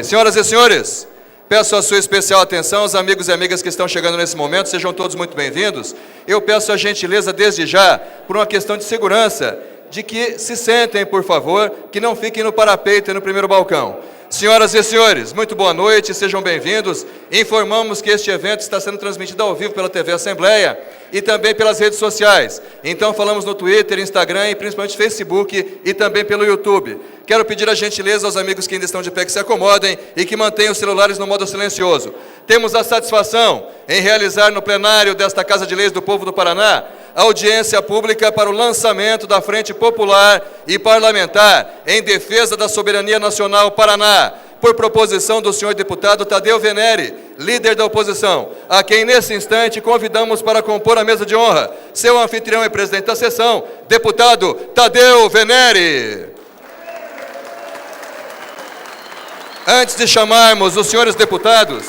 Senhoras e senhores, peço a sua especial atenção, os amigos e amigas que estão chegando nesse momento, sejam todos muito bem-vindos. Eu peço a gentileza desde já, por uma questão de segurança, de que se sentem, por favor, que não fiquem no parapeito e no primeiro balcão. Senhoras e senhores, muito boa noite, sejam bem-vindos. Informamos que este evento está sendo transmitido ao vivo pela TV Assembleia e também pelas redes sociais. Então falamos no Twitter, Instagram e principalmente Facebook e também pelo YouTube. Quero pedir a gentileza aos amigos que ainda estão de pé que se acomodem e que mantenham os celulares no modo silencioso. Temos a satisfação em realizar no plenário desta Casa de Leis do Povo do Paraná a audiência pública para o lançamento da Frente Popular e Parlamentar em defesa da soberania nacional Paraná, por proposição do senhor deputado Tadeu Venere, líder da oposição, a quem nesse instante convidamos para compor a mesa de honra. Seu anfitrião e presidente da sessão, deputado Tadeu Venere. Antes de chamarmos os senhores deputados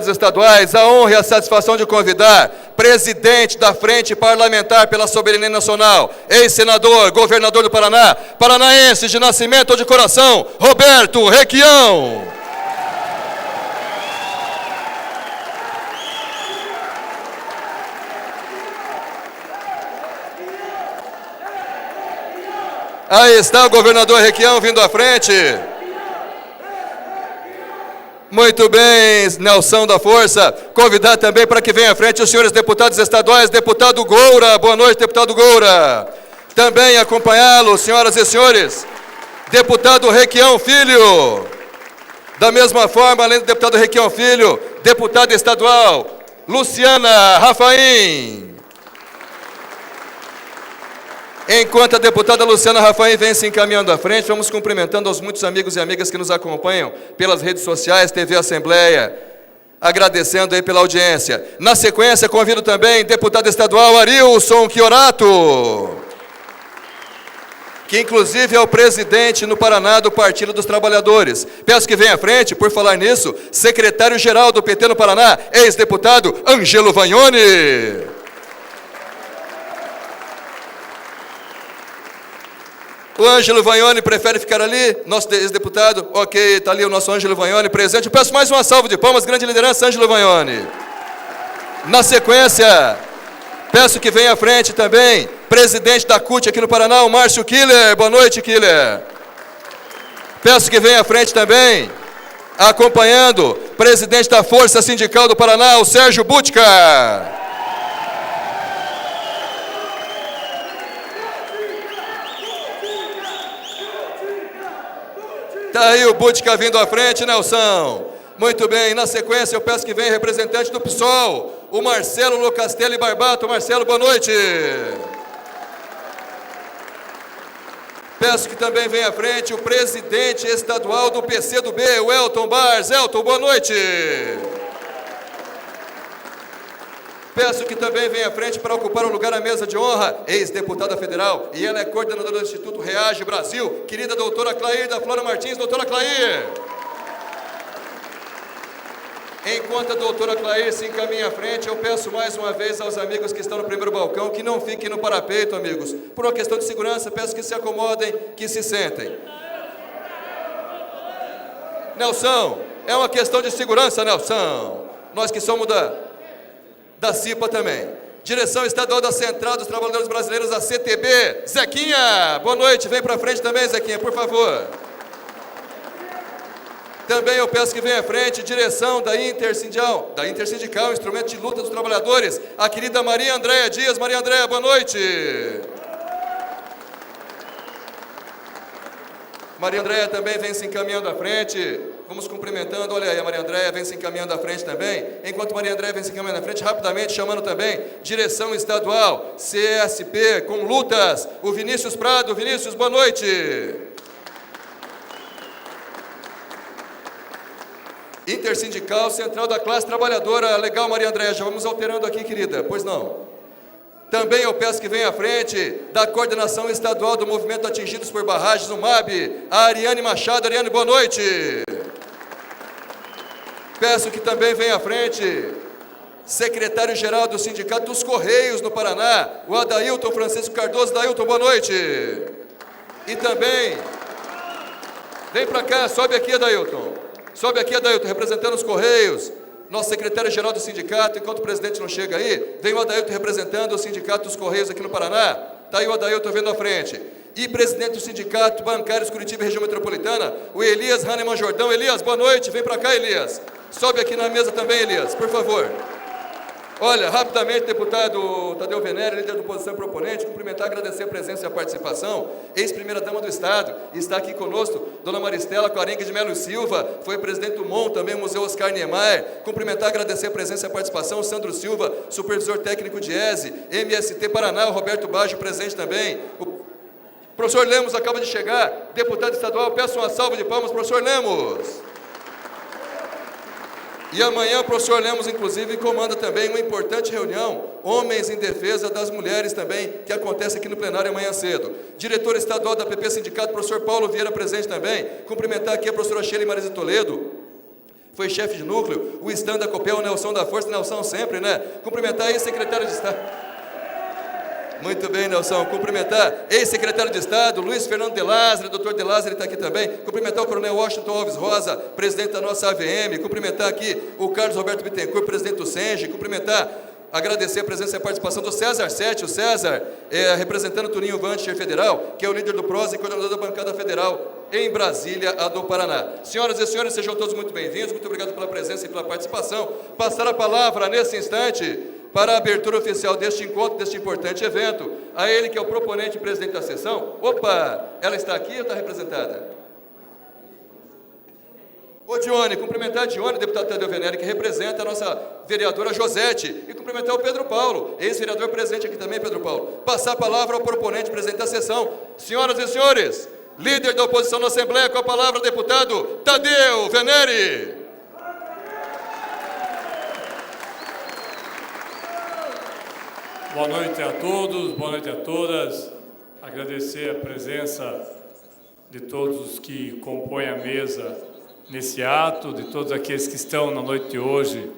estaduais, a honra e a satisfação de convidar presidente da Frente Parlamentar pela Soberania Nacional, ex-senador, governador do Paraná, paranaense de nascimento ou de coração, Roberto Requião. Aí está o governador Requião vindo à frente. Muito bem, Nelson da Força. Convidar também para que venha à frente os senhores deputados estaduais, deputado Goura. Boa noite, deputado Goura. Também acompanhá-lo, senhoras e senhores, deputado Requião Filho. Da mesma forma, além do deputado Requião Filho, deputada estadual Luciana Rafaim. Enquanto a deputada Luciana Rafaim vem se encaminhando à frente, vamos cumprimentando aos muitos amigos e amigas que nos acompanham pelas redes sociais, TV Assembleia, agradecendo aí pela audiência. Na sequência, convido também deputado estadual Arilson Chiorato, que inclusive é o presidente no Paraná do Partido dos Trabalhadores. Peço que venha à frente, por falar nisso, secretário-geral do PT no Paraná, ex-deputado Ângelo Vagnoni. O Ângelo Vagnoni prefere ficar ali, nosso ex-deputado, ok, está ali o nosso Ângelo Vagnoni presente. Eu peço mais uma salva de palmas, grande liderança, Ângelo Vagnoni. Na sequência, peço que venha à frente também, presidente da CUT aqui no Paraná, o Márcio Killer. Boa noite, Killer. Peço que venha à frente também, acompanhando, presidente da Força Sindical do Paraná, o Sérgio Butka. Está aí o Butka vindo à frente, Nelson. Muito bem, na sequência eu peço que venha representante do PSOL, o Marcelo Locastelli Barbato. Marcelo, boa noite. Peço que também venha à frente o presidente estadual do PCdoB, o Elton Bars. Elton, boa noite. Peço que também venha à frente para ocupar o lugar na mesa de honra, ex-deputada federal, e ela é coordenadora do Instituto Reage Brasil, querida doutora Clair da Flora Martins. Doutora Clair. Enquanto a doutora Clair se encaminha à frente, eu peço mais uma vez aos amigos que estão no primeiro balcão que não fiquem no parapeito, amigos. Por uma questão de segurança, peço que se acomodem, que se sentem. Nelson, é uma questão de segurança, Nelson. Nós que somos da CIPA também. Direção Estadual da Central dos Trabalhadores Brasileiros, a CTB, Zequinha. Boa noite, vem para frente também, Zequinha, por favor. Também eu peço que venha à frente, direção da Intersindical, Instrumento de Luta dos Trabalhadores, a querida Maria Andréia Dias. Maria Andréia, boa noite. Maria Andréia também vem se encaminhando à frente. Vamos cumprimentando, olha aí, a Maria Andréia vem se encaminhando à frente também. Enquanto Maria Andréia vem se encaminhando à frente, rapidamente chamando também direção estadual, CSP, com lutas, o Vinícius Prado. Vinícius, boa noite. Intersindical, Central da Classe Trabalhadora. Legal, Maria Andréia, já vamos alterando aqui, querida, pois não. Também eu peço que venha à frente da coordenação estadual do movimento Atingidos por Barragens, o MAB, a Ariane Machado. Ariane, boa noite. Peço que também venha à frente secretário-geral do Sindicato dos Correios no Paraná, o Adailton Francisco Cardoso. Adailton, boa noite. E também Vem para cá, sobe aqui, Adailton. Sobe aqui, Adailton, representando os Correios. Nosso secretário-geral do sindicato, enquanto o presidente não chega aí, vem o Adailton representando o sindicato dos Correios aqui no Paraná. Está aí o Adailton vendo à frente. E presidente do Sindicato Bancários Curitiba e Região Metropolitana, o Elias Hahnemann Jordão. Elias, boa noite, vem para cá, Elias. Sobe aqui na mesa também, Elias, por favor. Olha, rapidamente, deputado Tadeu Venere, líder da oposição proponente, cumprimentar, agradecer a presença e a participação, ex-primeira-dama do Estado, está aqui conosco, dona Maristela Quarengue de Melo Silva, foi presidente do MON, também Museu Oscar Niemeyer, cumprimentar, agradecer a presença e a participação, o Sandro Silva, supervisor técnico de ESE, MST Paraná, o Roberto Baggio, presente também, o professor Lemos acaba de chegar, deputado estadual, peço uma salva de palmas, professor Lemos. E amanhã o professor Lemos, inclusive, comanda também uma importante reunião, Homens em Defesa das Mulheres também, que acontece aqui no plenário amanhã cedo. Diretor estadual da PP Sindicato, professor Paulo Vieira, presente também. Cumprimentar aqui a professora Sheila Marisa Toledo, foi chefe de núcleo, o Stan da Copel, o Nelson da Força, Nelson sempre, né? Cumprimentar aí, secretário de Estado. Muito bem, Nelson. Cumprimentar ex-secretário de Estado, Luiz Fernando de Lázaro, doutor de Lázaro está aqui também. Cumprimentar o coronel Washington Alves Rosa, presidente da nossa AVM. Cumprimentar aqui o Carlos Roberto Bittencourt, presidente do SENGE. Cumprimentar, agradecer a presença e a participação do César Sete, o César, representando o Tuninho Vancher Federal, que é o líder do PROS e coordenador da bancada federal em Brasília, a do Paraná. Senhoras e senhores, sejam todos muito bem-vindos. Muito obrigado pela presença e pela participação. Passar a palavra nesse instante para a abertura oficial deste encontro, deste importante evento, a ele que é o proponente e presidente da sessão. Opa, ela está aqui ou está representada? Ô Dione, cumprimentar a Dione, deputado Tadeu Venere, que representa a nossa vereadora Josete, e cumprimentar o Pedro Paulo, ex-vereador presente aqui também, Pedro Paulo. Passar a palavra ao proponente e presidente da sessão. Senhoras e senhores, líder da oposição na Assembleia, com a palavra, deputado Tadeu Venere. Boa noite a todos, boa noite a todas. Agradecer a presença de todos os que compõem a mesa nesse ato, de todos aqueles que estão na noite de hoje,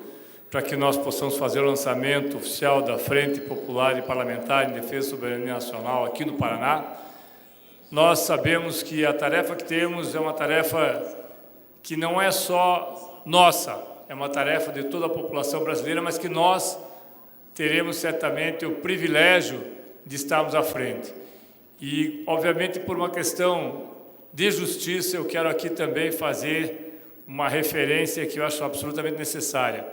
para que nós possamos fazer o lançamento oficial da Frente Popular e Parlamentar em Defesa da Soberania Nacional aqui no Paraná. Nós sabemos que a tarefa que temos é uma tarefa que não é só nossa, é uma tarefa de toda a população brasileira, mas que nós teremos certamente o privilégio de estarmos à frente. E, obviamente, por uma questão de justiça, eu quero aqui também fazer uma referência que eu acho absolutamente necessária.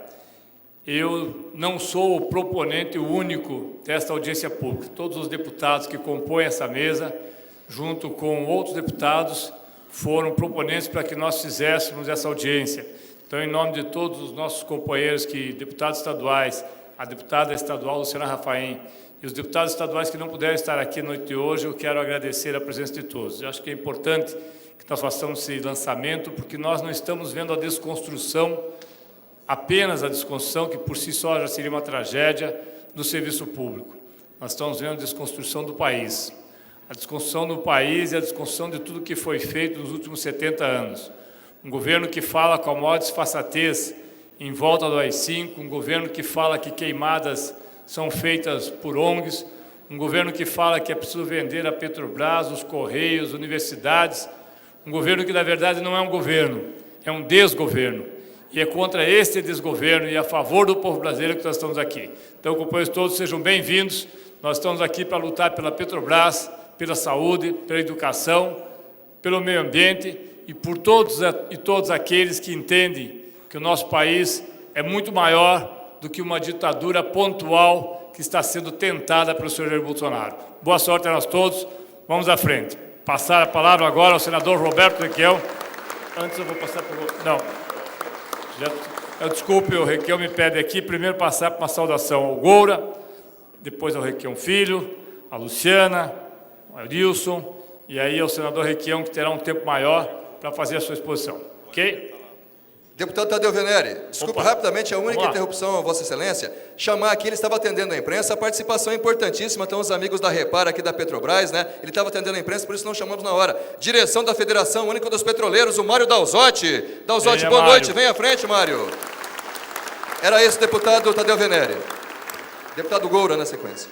Eu não sou o proponente único desta audiência pública. Todos os deputados que compõem essa mesa, junto com outros deputados, foram proponentes para que nós fizéssemos essa audiência. Então, em nome de todos os nossos companheiros, deputados estaduais, a deputada estadual Luciana Rafaim e os deputados estaduais que não puderam estar aqui na noite de hoje, eu quero agradecer a presença de todos. Eu acho que é importante que nós façamos esse lançamento, porque nós não estamos vendo a desconstrução, apenas a desconstrução, que por si só já seria uma tragédia, do serviço público. Nós estamos vendo a desconstrução do país. A desconstrução do país e a desconstrução de tudo que foi feito nos últimos 70 anos. Um governo que fala com a maior desfaçatez em volta do AI-5, um governo que fala que queimadas são feitas por ONGs, um governo que fala que é preciso vender a Petrobras, os Correios, universidades, um governo que, na verdade, não é um governo, é um desgoverno. E é contra este desgoverno e a favor do povo brasileiro que nós estamos aqui. Então, companheiros todos, sejam bem-vindos. Nós estamos aqui para lutar pela Petrobras, pela saúde, pela educação, pelo meio ambiente e por todos e todos aqueles que entendem que o nosso país é muito maior do que uma ditadura pontual que está sendo tentada pelo senhor Jair Bolsonaro. Boa sorte a nós todos. Vamos à frente. Passar a palavra agora ao senador Roberto Requião. Antes eu vou passar para o... Não. Desculpe, o Requião me pede aqui, primeiro passar para uma saudação ao Goura, depois ao Requião Filho, a Luciana, ao Edilson, e aí ao senador Requião, que terá um tempo maior para fazer a sua exposição. Ok? Deputado Tadeu Venere, desculpa rapidamente, a única interrupção, Vossa Excelência, chamar aqui, ele estava atendendo a imprensa, a participação é importantíssima, estão os amigos da Repara aqui da Petrobras, né? Ele estava atendendo a imprensa, por isso não chamamos na hora. Direção da Federação Única dos Petroleiros, o Mário Dalzotti. Dalzotti, boa noite, vem à frente, Mário. Era esse o deputado Tadeu Venere. Deputado Goura, na sequência.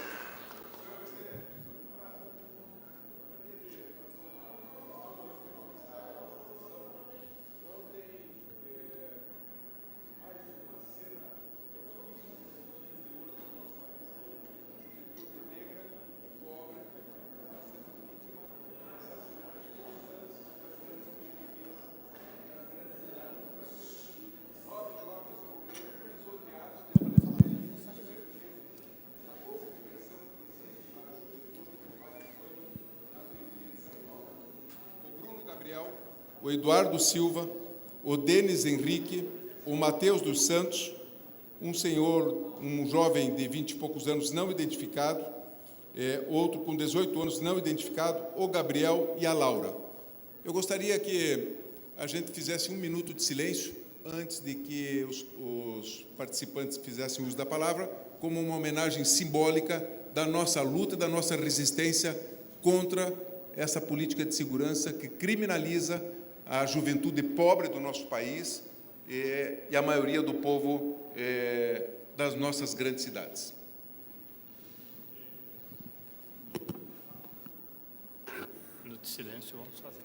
Gabriel, o Eduardo Silva, o Denis Henrique, o Matheus dos Santos, um jovem de 20 e poucos anos não identificado, outro com 18 anos não identificado, o Gabriel e a Laura. Eu gostaria que a gente fizesse um minuto de silêncio antes de que os participantes fizessem uso da palavra, como uma homenagem simbólica da nossa luta, da nossa resistência contra essa política de segurança que criminaliza a juventude pobre do nosso país e a maioria do povo das nossas grandes cidades. Minuto de silêncio, vamos fazer.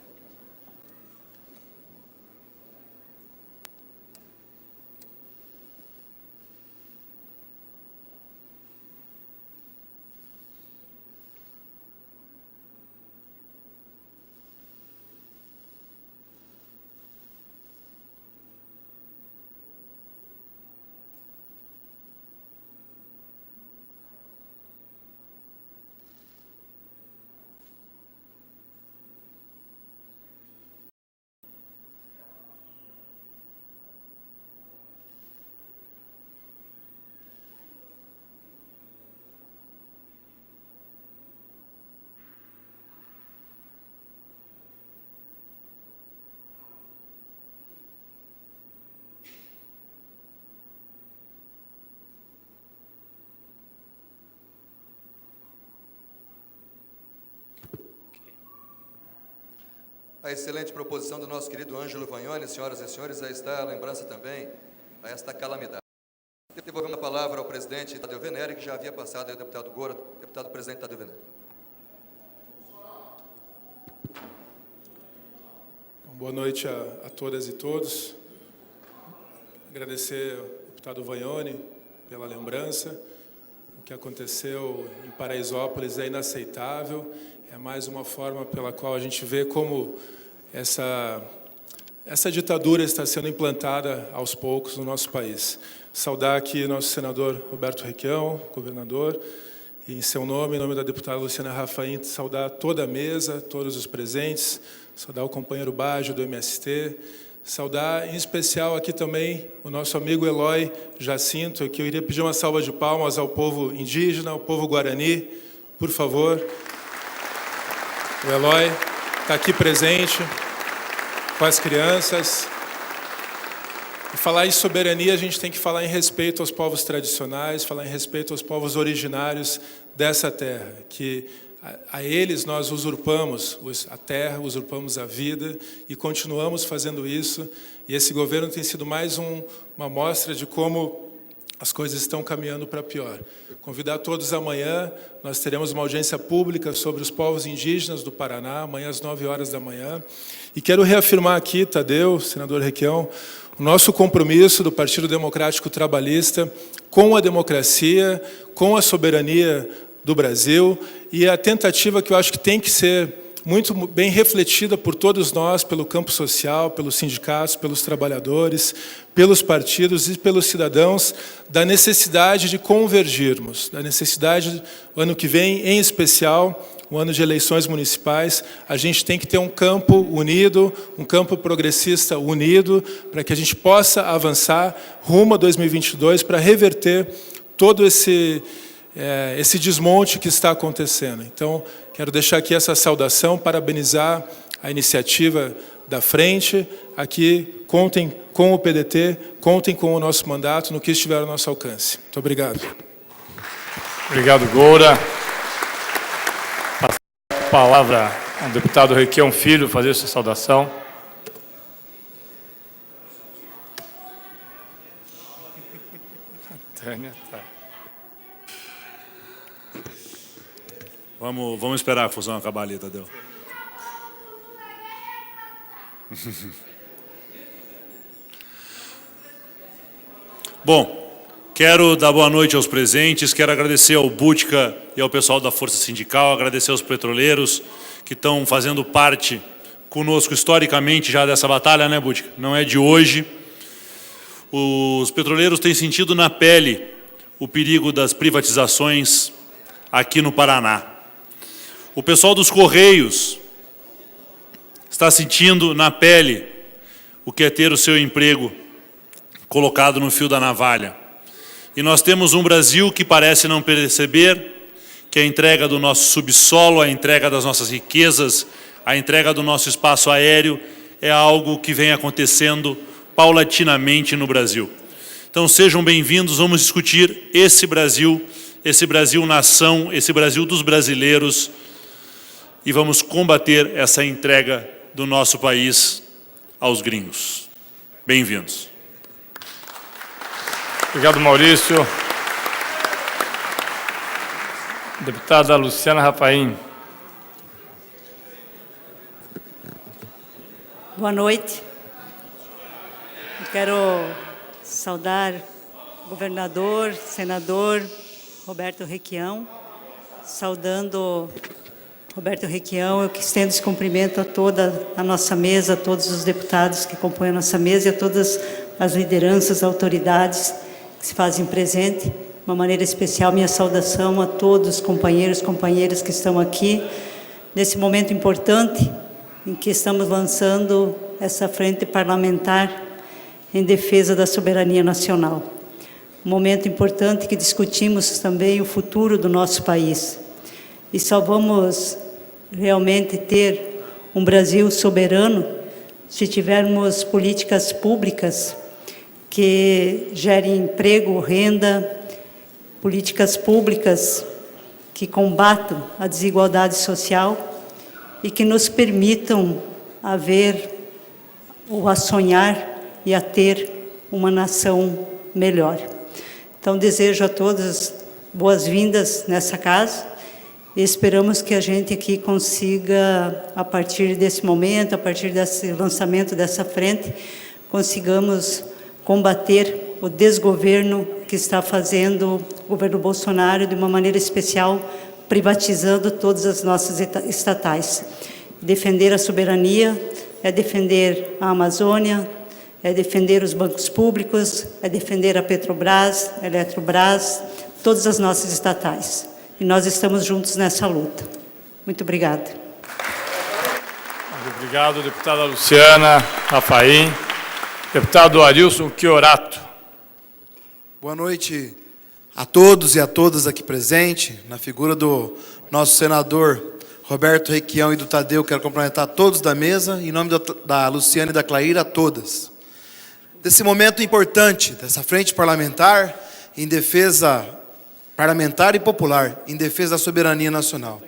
A excelente proposição do nosso querido Ângelo Vagnoni, senhoras e senhores, aí está a lembrança também a esta calamidade. Devolvemos a palavra ao presidente Tadeu Venere, que já havia passado aí ao deputado Gora, deputado presidente Tadeu Venere. Boa noite a todas e todos. Agradecer ao deputado Vagnoni pela lembrança. O que aconteceu em Paraisópolis é inaceitável. É mais uma forma pela qual a gente vê como essa ditadura está sendo implantada aos poucos no nosso país. Saudar aqui nosso senador Roberto Requião, governador, e em seu nome, em nome da deputada Luciana Rafaim, saudar toda a mesa, todos os presentes, saudar o companheiro Baggio do MST, saudar em especial aqui também o nosso amigo Eloy Jacinto, que eu iria pedir uma salva de palmas ao povo indígena, ao povo guarani, por favor. O Eloy está aqui presente com as crianças. E falar em soberania, a gente tem que falar em respeito aos povos tradicionais, falar em respeito aos povos originários dessa terra, que a eles nós usurpamos a terra, usurpamos a vida e continuamos fazendo isso. E esse governo tem sido mais uma mostra de como as coisas estão caminhando para pior. Convidar todos amanhã, nós teremos uma audiência pública sobre os povos indígenas do Paraná, amanhã às 9 horas da manhã. E quero reafirmar aqui, Tadeu, senador Requião, o nosso compromisso do Partido Democrático Trabalhista com a democracia, com a soberania do Brasil e a tentativa que eu acho que tem que ser muito bem refletida por todos nós, pelo campo social, pelos sindicatos, pelos trabalhadores, pelos partidos e pelos cidadãos, da necessidade de convergirmos, da necessidade, o ano que vem, em especial, o ano de eleições municipais, a gente tem que ter um campo unido, um campo progressista unido, para que a gente possa avançar rumo a 2022, para reverter todo esse desmonte que está acontecendo. Então, quero deixar aqui essa saudação, parabenizar a iniciativa da frente. Aqui, contem com o PDT, contem com o nosso mandato, no que estiver ao nosso alcance. Muito obrigado. Obrigado, Goura. Passo a palavra ao deputado Requião Filho, fazer sua saudação. Tânia, tá. Vamos esperar a fusão acabar ali, Tadeu. Bom, quero dar boa noite aos presentes, quero agradecer ao Bútica e ao pessoal da Força Sindical, agradecer aos petroleiros que estão fazendo parte conosco historicamente já dessa batalha, né, Bútica? Não é de hoje. Os petroleiros têm sentido na pele o perigo das privatizações aqui no Paraná. O pessoal dos Correios está sentindo na pele o que é ter o seu emprego colocado no fio da navalha. E nós temos um Brasil que parece não perceber que a entrega do nosso subsolo, a entrega das nossas riquezas, a entrega do nosso espaço aéreo é algo que vem acontecendo paulatinamente no Brasil. Então sejam bem-vindos, vamos discutir esse Brasil nação, esse Brasil dos brasileiros, e vamos combater essa entrega do nosso país aos gringos. Bem-vindos. Obrigado, Maurício. Deputada Luciana Rafaim. Boa noite. Eu quero saudar o governador, senador Roberto Requião. Saudando Roberto Requião, eu que estendo esse cumprimento a toda a nossa mesa, a todos os deputados que compõem a nossa mesa e a todas as lideranças, autoridades que se fazem presente. De uma maneira especial, minha saudação a todos os companheiros e companheiras que estão aqui, nesse momento importante em que estamos lançando essa frente parlamentar em defesa da soberania nacional. Um momento importante que discutimos também o futuro do nosso país. E só vamos realmente ter um Brasil soberano se tivermos políticas públicas que gerem emprego, renda, políticas públicas que combatam a desigualdade social e que nos permitam a ver ou a sonhar e a ter uma nação melhor. Então, desejo a todos boas-vindas nessa casa e esperamos que a gente aqui consiga, a partir desse momento, a partir desse lançamento dessa frente, consigamos combater o desgoverno que está fazendo o governo Bolsonaro, de uma maneira especial, privatizando todas as nossas estatais. Defender a soberania é defender a Amazônia, é defender os bancos públicos, é defender a Petrobras, a Eletrobras, todas as nossas estatais. E nós estamos juntos nessa luta. Muito obrigada. Obrigado, deputada Luciana Rafaim. Deputado Arilson Chiorato. Boa noite a todos e a todas aqui presentes. Na figura do nosso senador Roberto Requião e do Tadeu, quero cumprimentar todos da mesa, em nome da Luciana e da Claíra, a todas. Desse momento importante, dessa frente parlamentar, em defesa parlamentar e popular, em defesa da soberania nacional.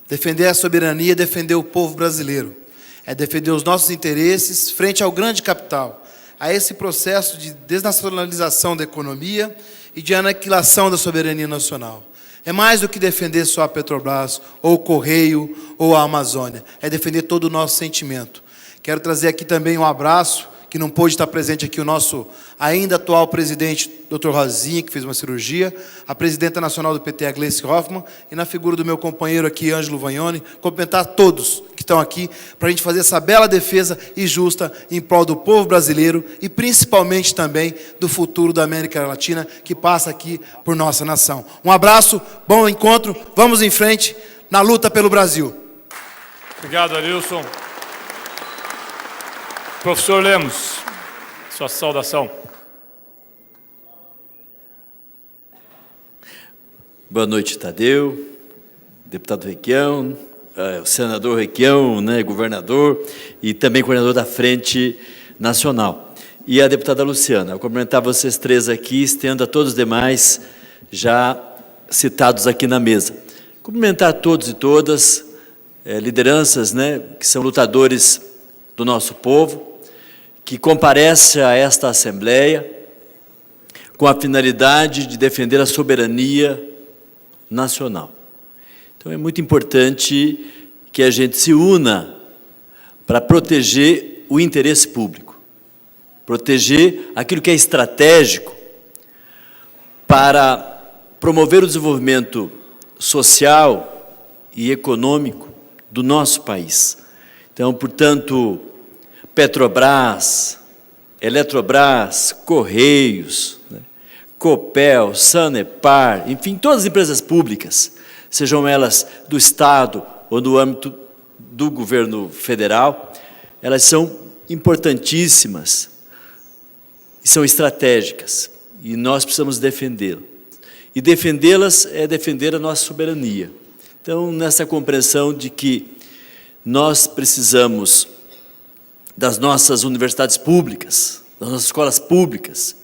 Defender a soberania é defender o povo brasileiro. É defender os nossos interesses frente ao grande capital, a esse processo de desnacionalização da economia e de aniquilação da soberania nacional. É mais do que defender só a Petrobras, ou o Correio, ou a Amazônia. É defender todo o nosso sentimento. Quero trazer aqui também um abraço, que não pôde estar presente aqui, o nosso ainda atual presidente, Dr. Rosinha, que fez uma cirurgia, a presidenta nacional do PT, a Gleice Hoffmann, e na figura do meu companheiro aqui, Ângelo Vagnoni, cumprimentar todos que estão aqui, para a gente fazer essa bela defesa e justa em prol do povo brasileiro e principalmente também do futuro da América Latina, que passa aqui por nossa nação. Um abraço, bom encontro, vamos em frente na luta pelo Brasil. Obrigado, Arilson. Professor Lemos, sua saudação. Boa noite, Tadeu, deputado Requião, o senador Requião, governador e também coordenador da Frente Nacional. E a deputada Luciana. Eu cumprimentar vocês três aqui, estendo a todos os demais já citados aqui na mesa. Cumprimentar todos e todas, lideranças, que são lutadores do nosso povo, que comparece a esta Assembleia com a finalidade de defender a soberania nacional. Então é muito importante que a gente se una para proteger o interesse público, proteger aquilo que é estratégico para promover o desenvolvimento social e econômico do nosso país. Então, portanto, Petrobras, Eletrobras, Correios, Copel, Sanepar, enfim, todas as empresas públicas, sejam elas do Estado ou do âmbito do governo federal, elas são importantíssimas e são estratégicas, e nós precisamos defendê-las. E defendê-las é defender a nossa soberania. Então, nessa compreensão de que nós precisamos das nossas universidades públicas, das nossas escolas públicas,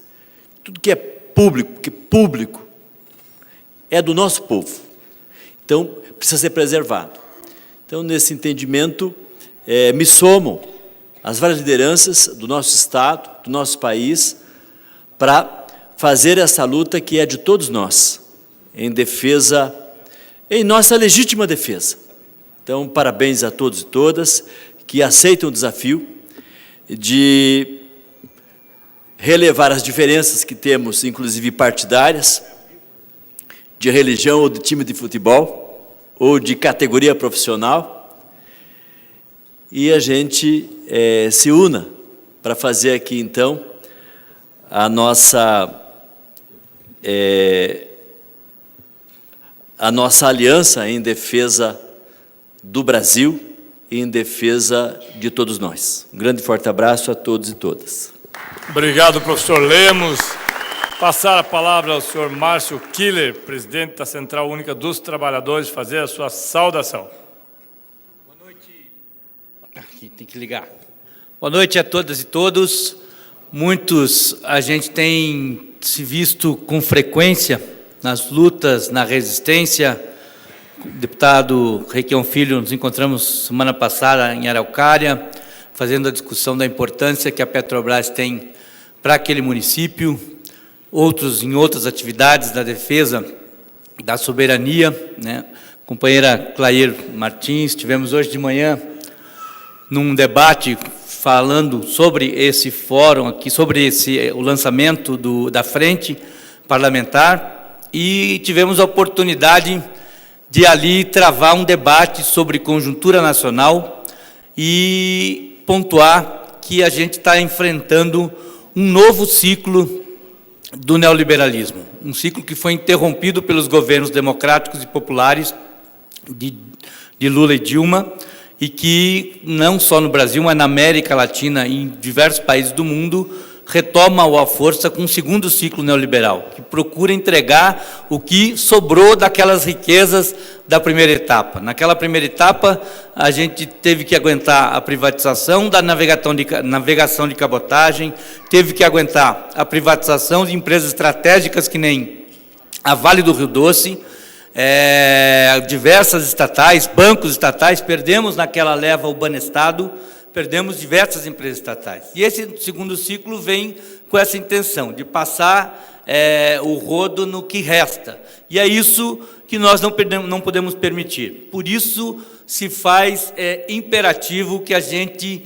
tudo que é público, porque público é do nosso povo, então precisa ser preservado. Então, nesse entendimento, me somo às várias lideranças do nosso Estado, do nosso país, para fazer essa luta que é de todos nós, em defesa, em nossa legítima defesa. Então, parabéns a todos e todas que aceitam o desafio de relevar as diferenças que temos, inclusive partidárias, de religião ou de time de futebol, ou de categoria profissional, e a gente se una para fazer aqui, então, a nossa aliança em defesa do Brasil e em defesa de todos nós. Um grande e forte abraço a todos e todas. Obrigado, professor Lemos. Passar a palavra ao senhor Márcio Killer, presidente da Central Única dos Trabalhadores, fazer a sua saudação. Boa noite. Aqui tem que ligar. Boa noite a todas e todos. Muitos a gente tem se visto com frequência nas lutas, na resistência. O deputado Requião Filho, nos encontramos semana passada em Araucária, fazendo a discussão da importância que a Petrobras tem para aquele município, outros em outras atividades da defesa da soberania, né? Companheira Clair Martins, tivemos hoje de manhã num debate falando sobre esse fórum aqui, sobre o lançamento da frente parlamentar, e tivemos a oportunidade de ali travar um debate sobre conjuntura nacional e pontuar que a gente está enfrentando um novo ciclo do neoliberalismo, um ciclo que foi interrompido pelos governos democráticos e populares de Lula e Dilma, e que, não só no Brasil, mas na América Latina e em diversos países do mundo, retoma a força com um segundo ciclo neoliberal, que procura entregar o que sobrou daquelas riquezas da primeira etapa. Naquela primeira etapa, a gente teve que aguentar a privatização da navegação de cabotagem, teve que aguentar a privatização de empresas estratégicas que nem a Vale do Rio Doce, diversas estatais, bancos estatais, perdemos naquela leva o Banestado, perdemos diversas empresas estatais. E esse segundo ciclo vem com essa intenção de passar o rodo no que resta. E é isso que nós não podemos permitir. Por isso se faz imperativo que a gente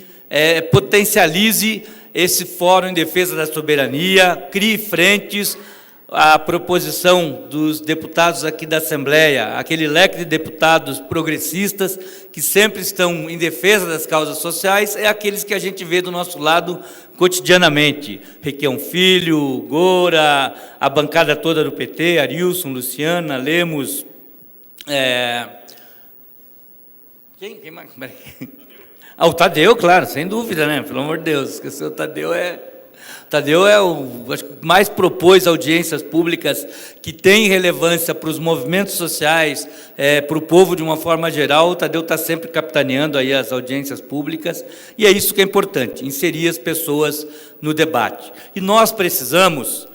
potencialize esse Fórum em Defesa da Soberania, crie frentes. A proposição dos deputados aqui da Assembleia, aquele leque de deputados progressistas que sempre estão em defesa das causas sociais, é aqueles que a gente vê do nosso lado cotidianamente. Requião Filho, Gora, a bancada toda do PT, Arilson, Luciana, Lemos... Quem mais? O Tadeu, claro, sem dúvida, né? Pelo amor de Deus, esqueceu o Tadeu Tadeu acho que mais propôs audiências públicas que têm relevância para os movimentos sociais, para o povo de uma forma geral. O Tadeu está sempre capitaneando aí as audiências públicas, e é isso que é importante, inserir as pessoas no debate. E nós precisamos,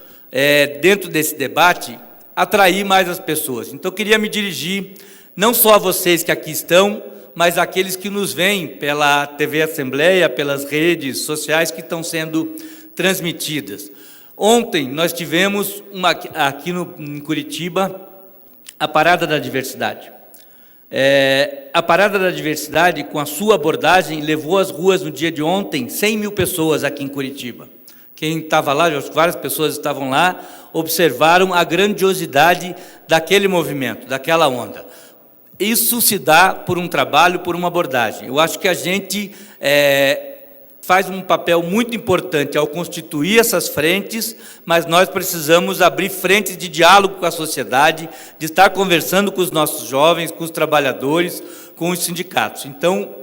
dentro desse debate, atrair mais as pessoas. Então, eu queria me dirigir não só a vocês que aqui estão, mas àqueles que nos veem pela TV Assembleia, pelas redes sociais que estão sendo transmitidas. Ontem nós tivemos aqui em Curitiba a Parada da Diversidade. A Parada da Diversidade, com a sua abordagem, levou às ruas no dia de ontem 100 mil pessoas aqui em Curitiba. Quem estava lá, várias pessoas estavam lá, observaram a grandiosidade daquele movimento, daquela onda. Isso se dá por um trabalho, por uma abordagem. Eu acho que a gente faz um papel muito importante ao constituir essas frentes, mas nós precisamos abrir frentes de diálogo com a sociedade, de estar conversando com os nossos jovens, com os trabalhadores, com os sindicatos. Então,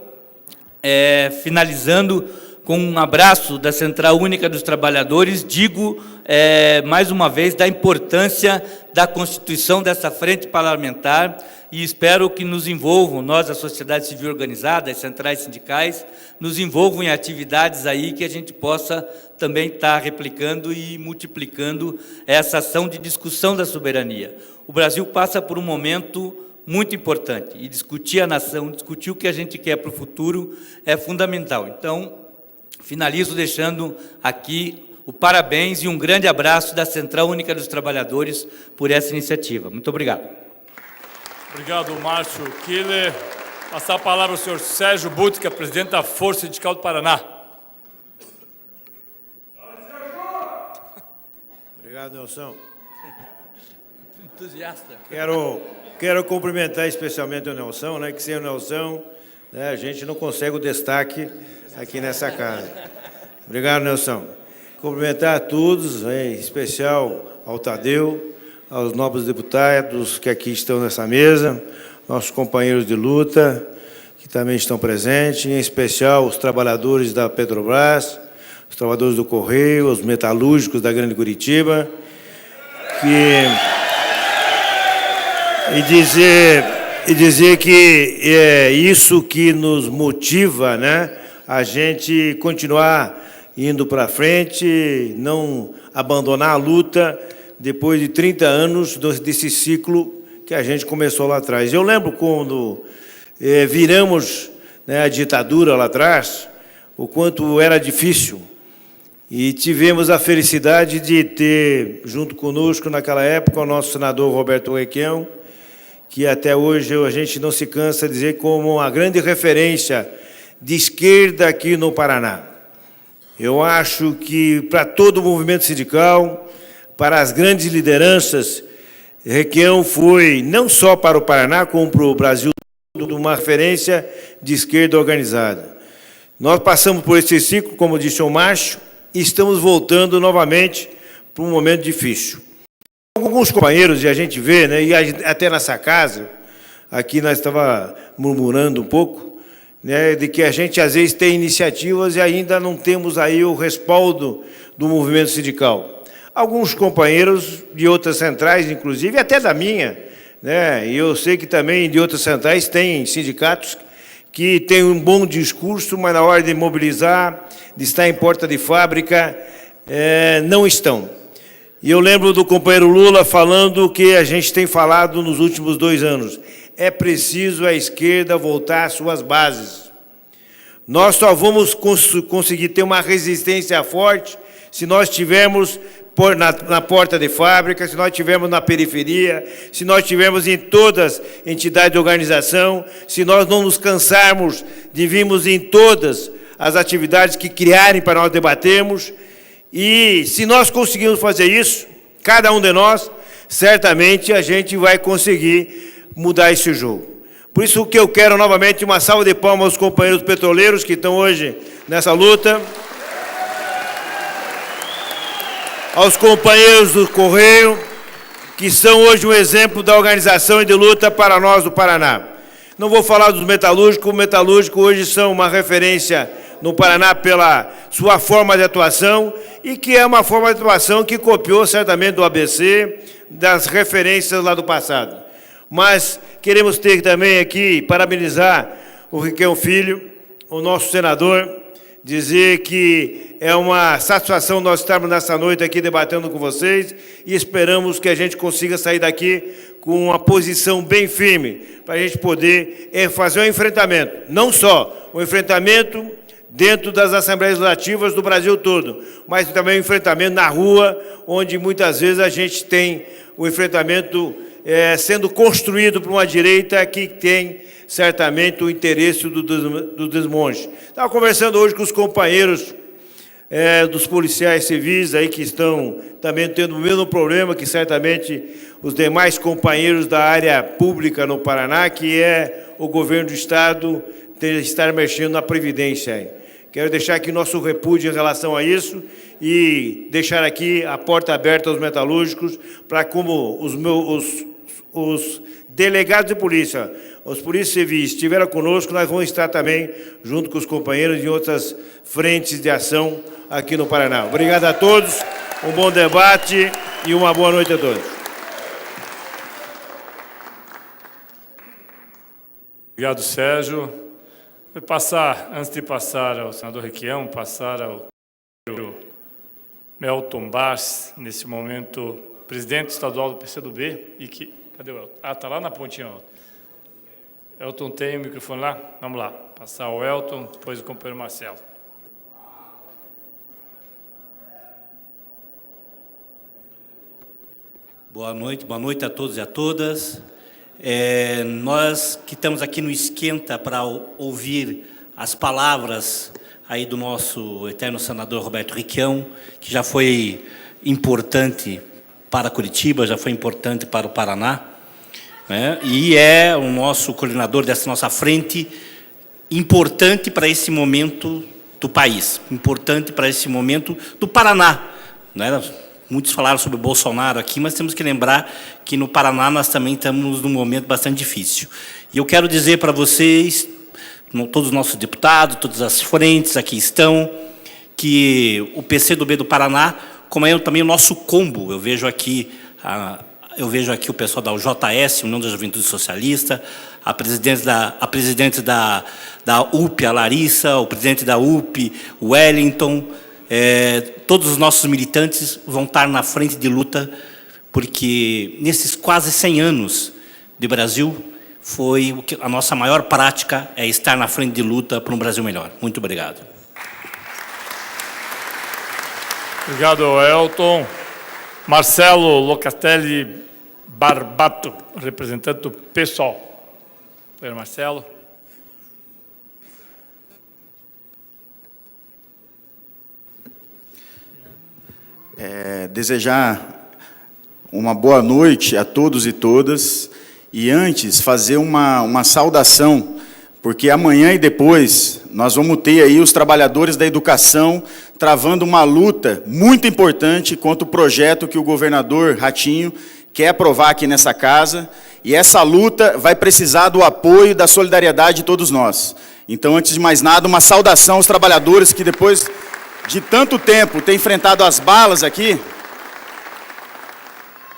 finalizando com um abraço da Central Única dos Trabalhadores, digo mais uma vez da importância da constituição dessa frente parlamentar e espero que nos envolvam, nós, a sociedade civil organizada, as centrais sindicais, nos envolvam em atividades aí que a gente possa também estar replicando e multiplicando essa ação de discussão da soberania. O Brasil passa por um momento muito importante e discutir a nação, discutir o que a gente quer para o futuro é fundamental. Então, finalizo deixando aqui o parabéns e um grande abraço da Central Única dos Trabalhadores por essa iniciativa. Muito obrigado. Obrigado, Márcio Killer. Passar a palavra ao senhor Sérgio Butka, presidente da Força Sindical do Paraná. Obrigado, Nelson. Entusiasta. Quero cumprimentar especialmente o Nelson, né, que sem o Nelson, né, a gente não consegue o destaque aqui nessa casa. Obrigado, Nelson. Cumprimentar a todos, em especial ao Tadeu, aos nobres deputados que aqui estão nessa mesa, nossos companheiros de luta, que também estão presentes, em especial os trabalhadores da Petrobras, os trabalhadores do Correio, os metalúrgicos da Grande Curitiba, e dizer que é isso que nos motiva, né, a gente continuar indo para frente, não abandonar a luta depois de 30 anos desse ciclo que a gente começou lá atrás. Eu lembro quando viramos, né, a ditadura lá atrás, o quanto era difícil, e tivemos a felicidade de ter, junto conosco naquela época, o nosso senador Roberto Requião, que até hoje a gente não se cansa de dizer como uma grande referência de esquerda aqui no Paraná. Eu acho que para todo o movimento sindical, para as grandes lideranças, Requião foi, não só para o Paraná, como para o Brasil todo, uma referência de esquerda organizada. Nós passamos por esse ciclo, como disse o Márcio, e estamos voltando novamente para um momento difícil. Alguns companheiros, e a gente vê, né, e até nessa casa, aqui nós estávamos murmurando um pouco, né, de que a gente às vezes tem iniciativas e ainda não temos aí o respaldo do movimento sindical. Alguns companheiros de outras centrais, inclusive, até da minha, né, e eu sei que também de outras centrais tem sindicatos que têm um bom discurso, mas na hora de mobilizar, de estar em porta de fábrica, não estão. E eu lembro do companheiro Lula falando o que a gente tem falado nos últimos 2 anos. É preciso a esquerda voltar às suas bases. Nós só vamos conseguir ter uma resistência forte se nós tivermos na porta de fábrica, se nós tivermos na periferia, se nós tivermos em todas as entidades de organização, se nós não nos cansarmos de virmos em todas as atividades que criarem para nós debatermos. E se nós conseguirmos fazer isso, cada um de nós, certamente a gente vai conseguir mudar esse jogo. Por isso que eu quero novamente uma salva de palmas aos companheiros petroleiros que estão hoje nessa luta, aos companheiros do Correio, que são hoje um exemplo da organização e de luta para nós do Paraná. Não vou falar dos metalúrgicos, os metalúrgicos hoje são uma referência no Paraná pela sua forma de atuação e que é uma forma de atuação que copiou certamente do ABC, das referências lá do passado. Mas queremos ter também aqui, parabenizar o Requião Filho, o nosso senador, dizer que é uma satisfação nós estarmos nessa noite aqui debatendo com vocês e esperamos que a gente consiga sair daqui com uma posição bem firme para a gente poder fazer um enfrentamento, não só o enfrentamento dentro das assembleias legislativas do Brasil todo, mas também o enfrentamento na rua, onde muitas vezes a gente tem o enfrentamento sendo construído por uma direita que tem certamente o interesse do desmonte. Estava conversando hoje com os companheiros dos policiais civis aí que estão também tendo o mesmo problema que certamente os demais companheiros da área pública no Paraná, que é o governo do Estado estar mexendo na Previdência aí. Quero deixar aqui nosso repúdio em relação a isso e deixar aqui a porta aberta aos metalúrgicos para como os delegados de polícia, os polícias civis estiveram conosco, nós vamos estar também junto com os companheiros em outras frentes de ação aqui no Paraná. Obrigado a todos, um bom debate e uma boa noite a todos. Obrigado, Sérgio. Antes de passar ao senador Requião, passar ao Melton Bars, nesse momento, presidente estadual do PCdoB, e que... Cadê o Elton? Ah, está lá na pontinha, Elton. Elton tem o microfone lá? Vamos lá. Passar ao Elton, depois o companheiro Marcelo. Boa noite a todos e a todas. Nós que estamos aqui no Esquenta para ouvir as palavras aí do nosso eterno senador Roberto Requião, que já foi importante para Curitiba, já foi importante para o Paraná, né? E é o nosso coordenador dessa nossa frente, importante para esse momento do país, importante para esse momento do Paraná, né? Muitos falaram sobre o Bolsonaro aqui, mas temos que lembrar que no Paraná nós também estamos num momento bastante difícil. E eu quero dizer para vocês, todos os nossos deputados, todas as frentes aqui estão, que o PCdoB do Paraná, como é também o nosso combo, eu vejo aqui o pessoal da UJS, União da Juventude Socialista, a presidente da UP, a Larissa, o presidente da UP, o Wellington, todos os nossos militantes vão estar na frente de luta, porque nesses quase 100 anos de Brasil, a nossa maior prática é estar na frente de luta para um Brasil melhor. Muito obrigado. Obrigado, Elton. Marcelo Locatelli Barbato, representante do PSOL. Marcelo. Desejar uma boa noite a todos e todas, e antes fazer uma saudação, porque amanhã e depois nós vamos ter aí os trabalhadores da educação travando uma luta muito importante contra o projeto que o governador Ratinho quer aprovar aqui nessa casa, e essa luta vai precisar do apoio e da solidariedade de todos nós. Então, antes de mais nada, uma saudação aos trabalhadores que depois de tanto tempo têm enfrentado as balas aqui,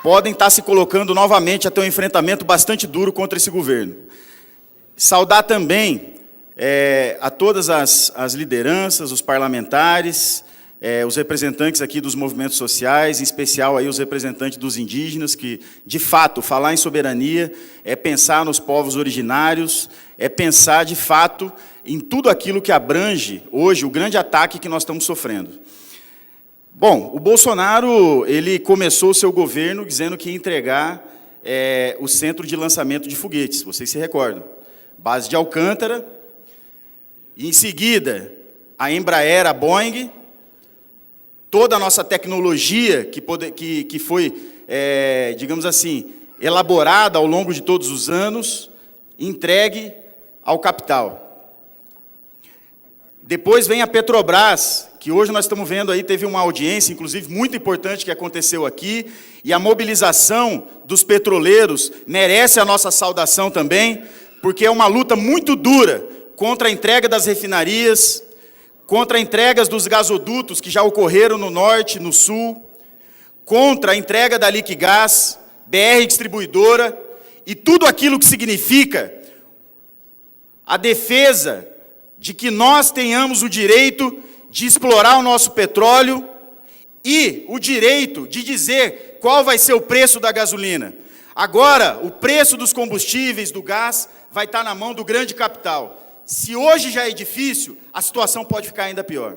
podem estar se colocando novamente a ter um enfrentamento bastante duro contra esse governo. Saudar também a todas as lideranças, os parlamentares, os representantes aqui dos movimentos sociais, em especial aí os representantes dos indígenas, que, de fato, falar em soberania é pensar nos povos originários, é pensar, de fato, em tudo aquilo que abrange, hoje, o grande ataque que nós estamos sofrendo. Bom, o Bolsonaro, ele começou o seu governo dizendo que ia entregar o centro de lançamento de foguetes, vocês se recordam. Base de Alcântara, e em seguida, a Embraer, a Boeing, toda a nossa tecnologia que foi, digamos assim, elaborada ao longo de todos os anos, entregue ao capital. Depois vem a Petrobras, que hoje nós estamos vendo aí, teve uma audiência, inclusive, muito importante que aconteceu aqui, e a mobilização dos petroleiros merece a nossa saudação também, porque é uma luta muito dura contra a entrega das refinarias, contra entregas dos gasodutos que já ocorreram no norte, no sul, contra a entrega da Liquigás, BR Distribuidora, e tudo aquilo que significa a defesa de que nós tenhamos o direito de explorar o nosso petróleo e o direito de dizer qual vai ser o preço da gasolina. Agora, o preço dos combustíveis, do gás, vai estar na mão do grande capital. Se hoje já é difícil, a situação pode ficar ainda pior.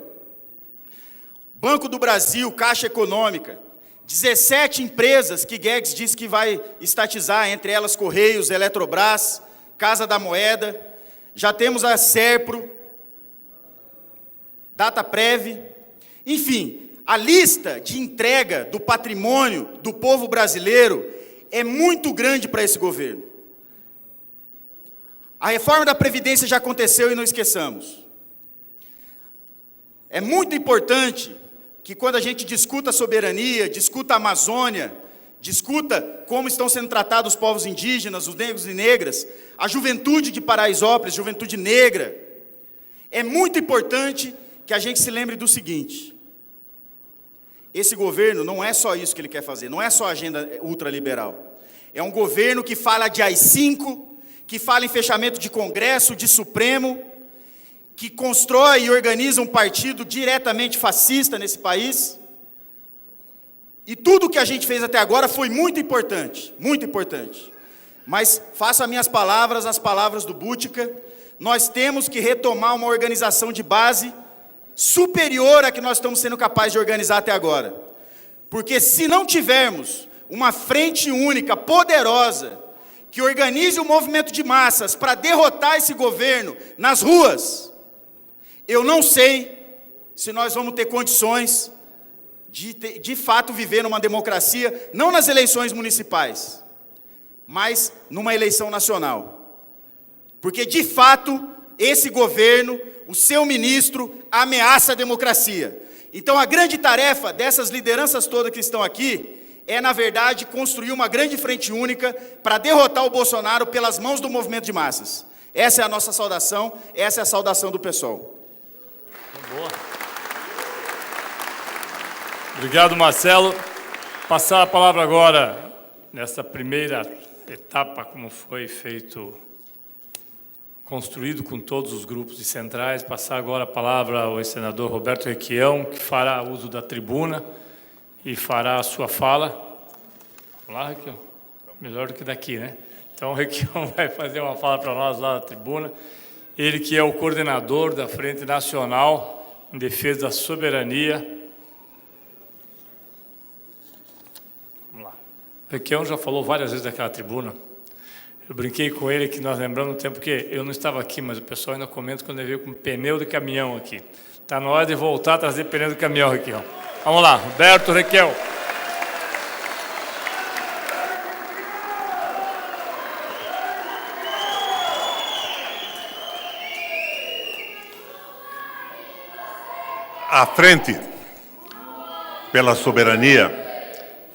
Banco do Brasil, Caixa Econômica, 17 empresas que Guedes disse que vai estatizar, entre elas Correios, Eletrobras, Casa da Moeda, já temos a Serpro, Dataprev, enfim, a lista de entrega do patrimônio do povo brasileiro é muito grande para esse governo. A reforma da Previdência já aconteceu e não esqueçamos. É muito importante que quando a gente discuta a soberania, discuta a Amazônia, discuta como estão sendo tratados os povos indígenas, os negros e negras, a juventude de Paraisópolis, juventude negra. É muito importante que a gente se lembre do seguinte: esse governo não é só isso que ele quer fazer, não é só agenda ultraliberal. É um governo que fala de AI-5, que fala em fechamento de Congresso, de Supremo, que constrói e organiza um partido diretamente fascista nesse país. E tudo o que a gente fez até agora foi muito importante, muito importante. Mas faço as minhas palavras, as palavras do Buttica, nós temos que retomar uma organização de base superior à que nós estamos sendo capazes de organizar até agora. Porque se não tivermos uma frente única, poderosa, que organize o movimento de massas para derrotar esse governo nas ruas, eu não sei se nós vamos ter condições de fato viver numa democracia, não nas eleições municipais, mas numa eleição nacional. Porque, de fato, esse governo, o seu ministro, ameaça a democracia. Então, a grande tarefa dessas lideranças todas que estão aqui é, na verdade, construir uma grande frente única para derrotar o Bolsonaro pelas mãos do movimento de massas. Essa é a nossa saudação, essa é a saudação do PSOL. Boa. Obrigado, Marcelo. Passar a palavra agora, nessa primeira etapa, como foi feito, construído com todos os grupos de centrais, passar agora a palavra ao senador Roberto Requião, que fará uso da tribuna e fará a sua fala. Vamos lá, Requião? Melhor do que daqui, né? Então, o Requião vai fazer uma fala para nós lá na tribuna. Ele que é o coordenador da Frente Nacional em Defesa da Soberania. Vamos lá. O Requião já falou várias vezes daquela tribuna. Eu brinquei com ele que nós lembramos no tempo que eu não estava aqui, mas o pessoal ainda comenta quando ele veio com pneu de caminhão aqui. Está na hora de voltar a trazer pneu de caminhão, Requião. Vamos lá, Roberto Requião. A Frente pela Soberania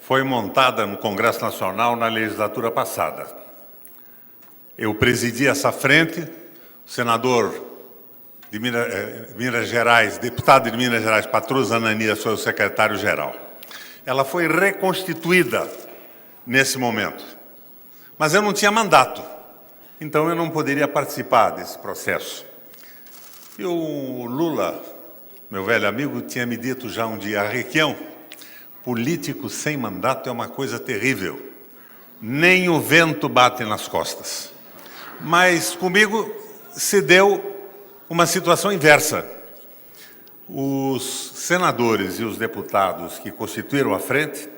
foi montada no Congresso Nacional na legislatura passada. Eu presidi essa frente, o senador de Minas Gerais, deputado de Minas Gerais, Patrus Ananias, foi o secretário-geral. Ela foi reconstituída nesse momento, mas eu não tinha mandato, então eu não poderia participar desse processo. E o Lula, meu velho amigo, tinha me dito já um dia: Requião, político sem mandato é uma coisa terrível, nem o vento bate nas costas. Mas comigo se deu uma situação inversa. Os senadores e os deputados que constituíram a frente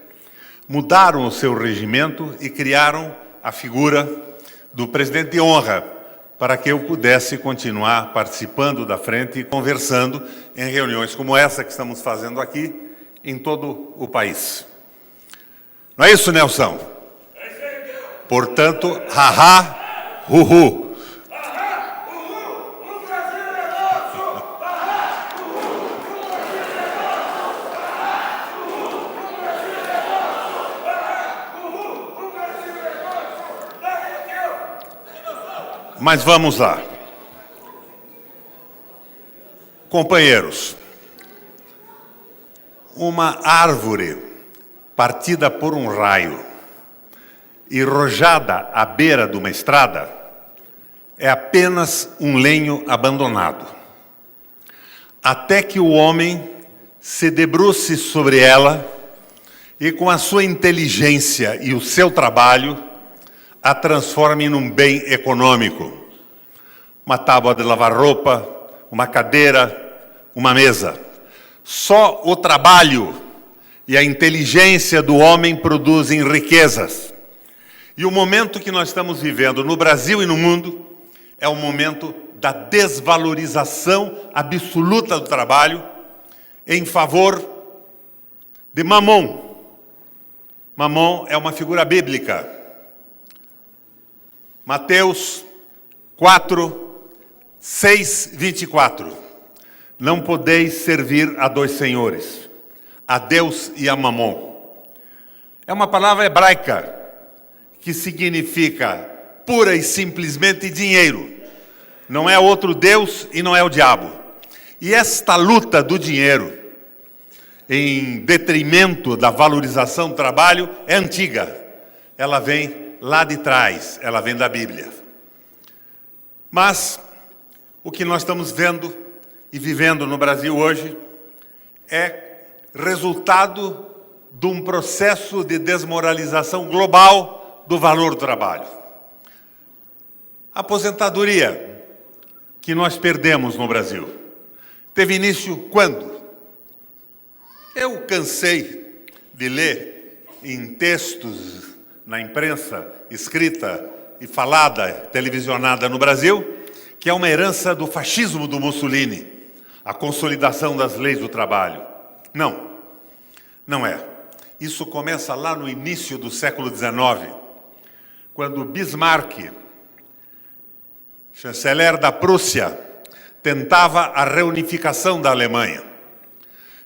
mudaram o seu regimento e criaram a figura do presidente de honra, para que eu pudesse continuar participando da frente e conversando em reuniões como essa que estamos fazendo aqui em todo o país. Não é isso, Nelson? Portanto, haha, Uhu! Mas vamos lá. Companheiros, uma árvore partida por um raio e rojada à beira de uma estrada é apenas um lenho abandonado, até que o homem se debruce sobre ela e, com a sua inteligência e o seu trabalho, a transforme num bem econômico. Uma tábua de lavar roupa, uma cadeira, uma mesa. Só o trabalho e a inteligência do homem produzem riquezas. E o momento que nós estamos vivendo no Brasil e no mundo é o momento da desvalorização absoluta do trabalho em favor de Mamon. Mamon é uma figura bíblica. Mateus 4, 6, 24. Não podeis servir a dois senhores, a Deus e a Mamon. É uma palavra hebraica que significa pura e simplesmente dinheiro. Não é outro Deus e não é o diabo. E esta luta do dinheiro, em detrimento da valorização do trabalho, é antiga. Ela vem lá de trás, ela vem da Bíblia. Mas o que nós estamos vendo e vivendo no Brasil hoje é resultado de um processo de desmoralização global do valor do trabalho. A aposentadoria que nós perdemos no Brasil teve início quando? Eu cansei de ler em textos na imprensa escrita e falada, televisionada no Brasil, que é uma herança do fascismo do Mussolini, a consolidação das leis do trabalho. Não, não é. Isso começa lá no início do século XIX, quando Bismarck, chanceler da Prússia, tentava a reunificação da Alemanha.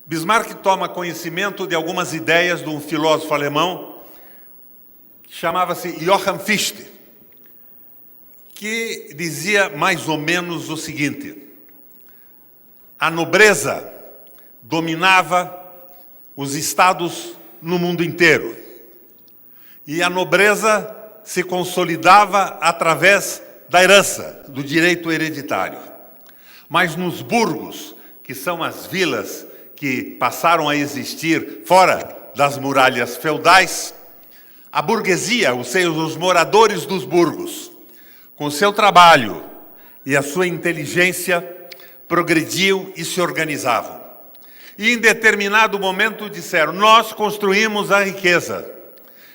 Bismarck toma conhecimento de algumas ideias de um filósofo alemão que chamava-se Johann Fichte, que dizia mais ou menos o seguinte: a nobreza dominava os estados no mundo inteiro, e a nobreza se consolidava através da herança, do direito hereditário. Mas nos burgos, que são as vilas que passaram a existir fora das muralhas feudais, a burguesia, ou seja, os moradores dos burgos, com seu trabalho e a sua inteligência, progrediam e se organizavam. E em determinado momento disseram: nós construímos a riqueza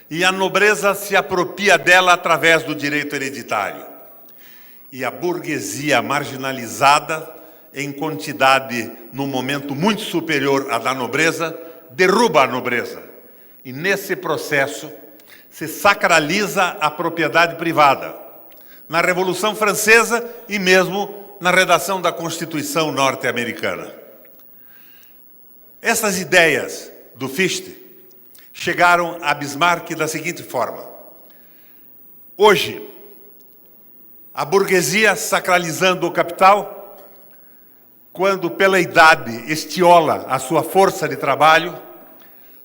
e a nobreza se apropria dela através do direito hereditário. E a burguesia marginalizada, em quantidade, num momento muito superior à da nobreza, derruba a nobreza. E nesse processo se sacraliza a propriedade privada. Na Revolução Francesa e mesmo na redação da Constituição norte-americana. Essas ideias do Fichte chegaram a Bismarck da seguinte forma: hoje, a burguesia sacralizando o capital, quando pela idade estiola a sua força de trabalho,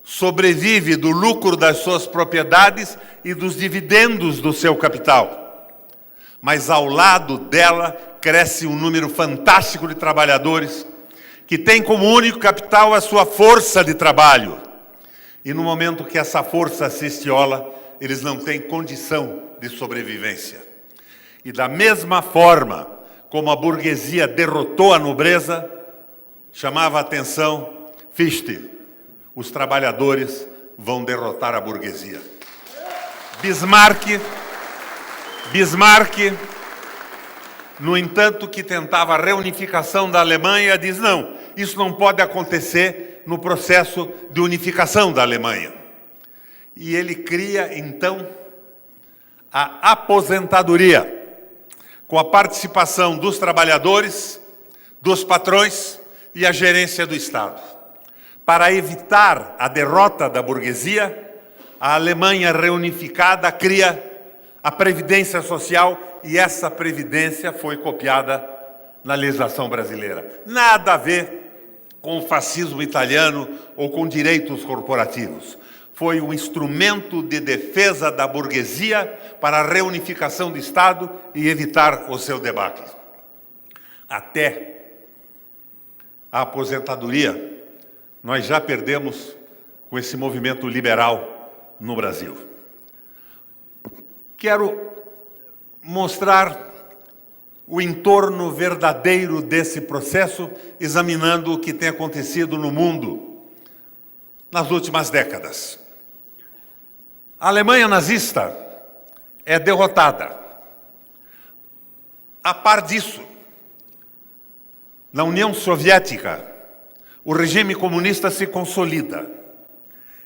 sobrevive do lucro das suas propriedades e dos dividendos do seu capital. Mas ao lado dela cresce um número fantástico de trabalhadores que têm como único capital a sua força de trabalho. E no momento que essa força se estiola, eles não têm condição de sobrevivência. E da mesma forma como a burguesia derrotou a nobreza, chamava a atenção Fichte: os trabalhadores vão derrotar a burguesia. Bismarck, no entanto, que tentava a reunificação da Alemanha, diz: não, isso não pode acontecer no processo de unificação da Alemanha. E ele cria, então, a aposentadoria, com a participação dos trabalhadores, dos patrões e a gerência do Estado. Para evitar a derrota da burguesia, a Alemanha reunificada cria a Previdência Social, e essa Previdência foi copiada na legislação brasileira. Nada a ver com o fascismo italiano ou com direitos corporativos. Foi um instrumento de defesa da burguesia para a reunificação do Estado e evitar o seu debacle. Até a aposentadoria, nós já perdemos com esse movimento liberal no Brasil. Quero mostrar o entorno verdadeiro desse processo, examinando o que tem acontecido no mundo nas últimas décadas. A Alemanha nazista é derrotada. A par disso, na União Soviética, o regime comunista se consolida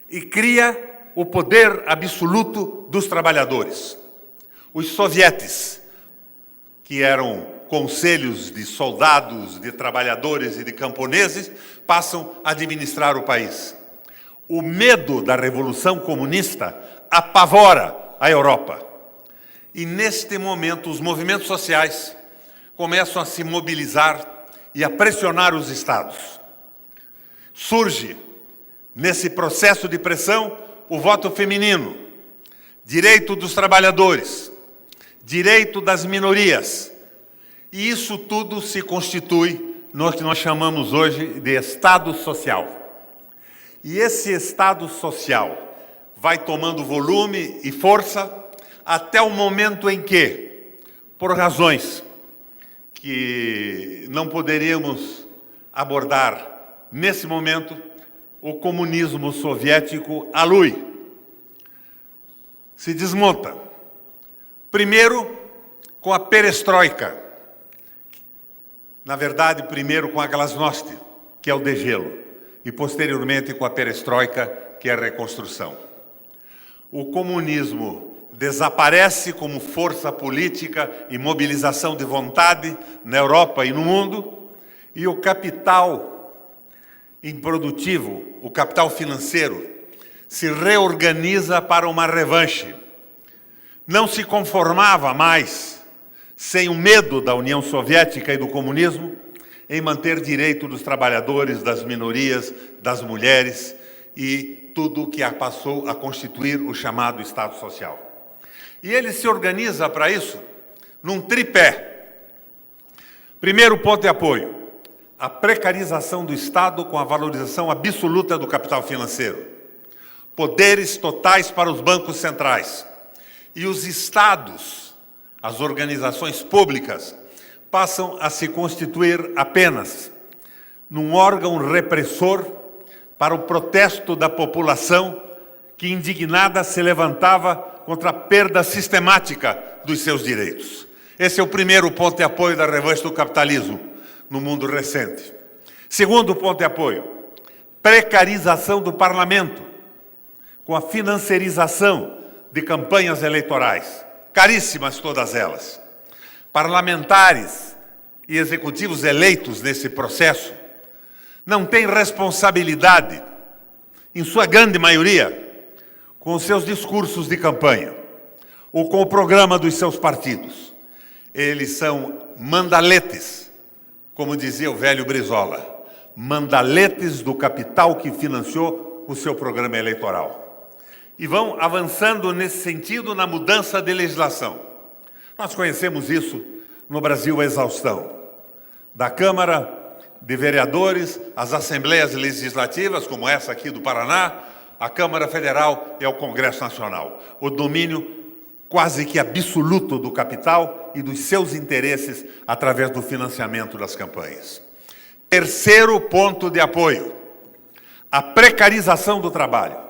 e cria o poder absoluto dos trabalhadores. Os sovietes, que eram conselhos de soldados, de trabalhadores e de camponeses, passam a administrar o país. O medo da Revolução Comunista apavora a Europa. E, neste momento, os movimentos sociais começam a se mobilizar e a pressionar os Estados. Surge, nesse processo de pressão, o voto feminino, direito dos trabalhadores, direito das minorias. E isso tudo se constitui no que nós chamamos hoje de Estado Social. E esse Estado Social vai tomando volume e força até o momento em que, por razões que não poderíamos abordar nesse momento, o comunismo soviético alui, se desmonta. Primeiro, com a perestroika. Na verdade, primeiro com a glasnost, que é o degelo, e posteriormente com a perestroika, que é a reconstrução. O comunismo desaparece como força política e mobilização de vontade na Europa e no mundo, e o capital improdutivo, o capital financeiro, se reorganiza para uma revanche. Não se conformava mais, sem o medo da União Soviética e do comunismo, em manter direito dos trabalhadores, das minorias, das mulheres e tudo o que passou a constituir o chamado Estado Social. E ele se organiza para isso num tripé. Primeiro ponto de apoio, a precarização do Estado com a valorização absoluta do capital financeiro. Poderes totais para os bancos centrais. E os estados, as organizações públicas, passam a se constituir apenas num órgão repressor para o protesto da população que, indignada, se levantava contra a perda sistemática dos seus direitos. Esse é o primeiro ponto de apoio da revanche do capitalismo no mundo recente. Segundo ponto de apoio, precarização do parlamento, com a financiarização de campanhas eleitorais, caríssimas todas elas. Parlamentares e executivos eleitos nesse processo não têm responsabilidade, em sua grande maioria, com os seus discursos de campanha ou com o programa dos seus partidos. Eles são mandaletes, como dizia o velho Brizola, mandaletes do capital que financiou o seu programa eleitoral. E vão avançando nesse sentido na mudança de legislação. Nós conhecemos isso no Brasil à exaustão. Da Câmara de Vereadores, às Assembleias Legislativas, como essa aqui do Paraná, a Câmara Federal e ao Congresso Nacional. O domínio quase que absoluto do capital e dos seus interesses através do financiamento das campanhas. Terceiro ponto de apoio, a precarização do trabalho.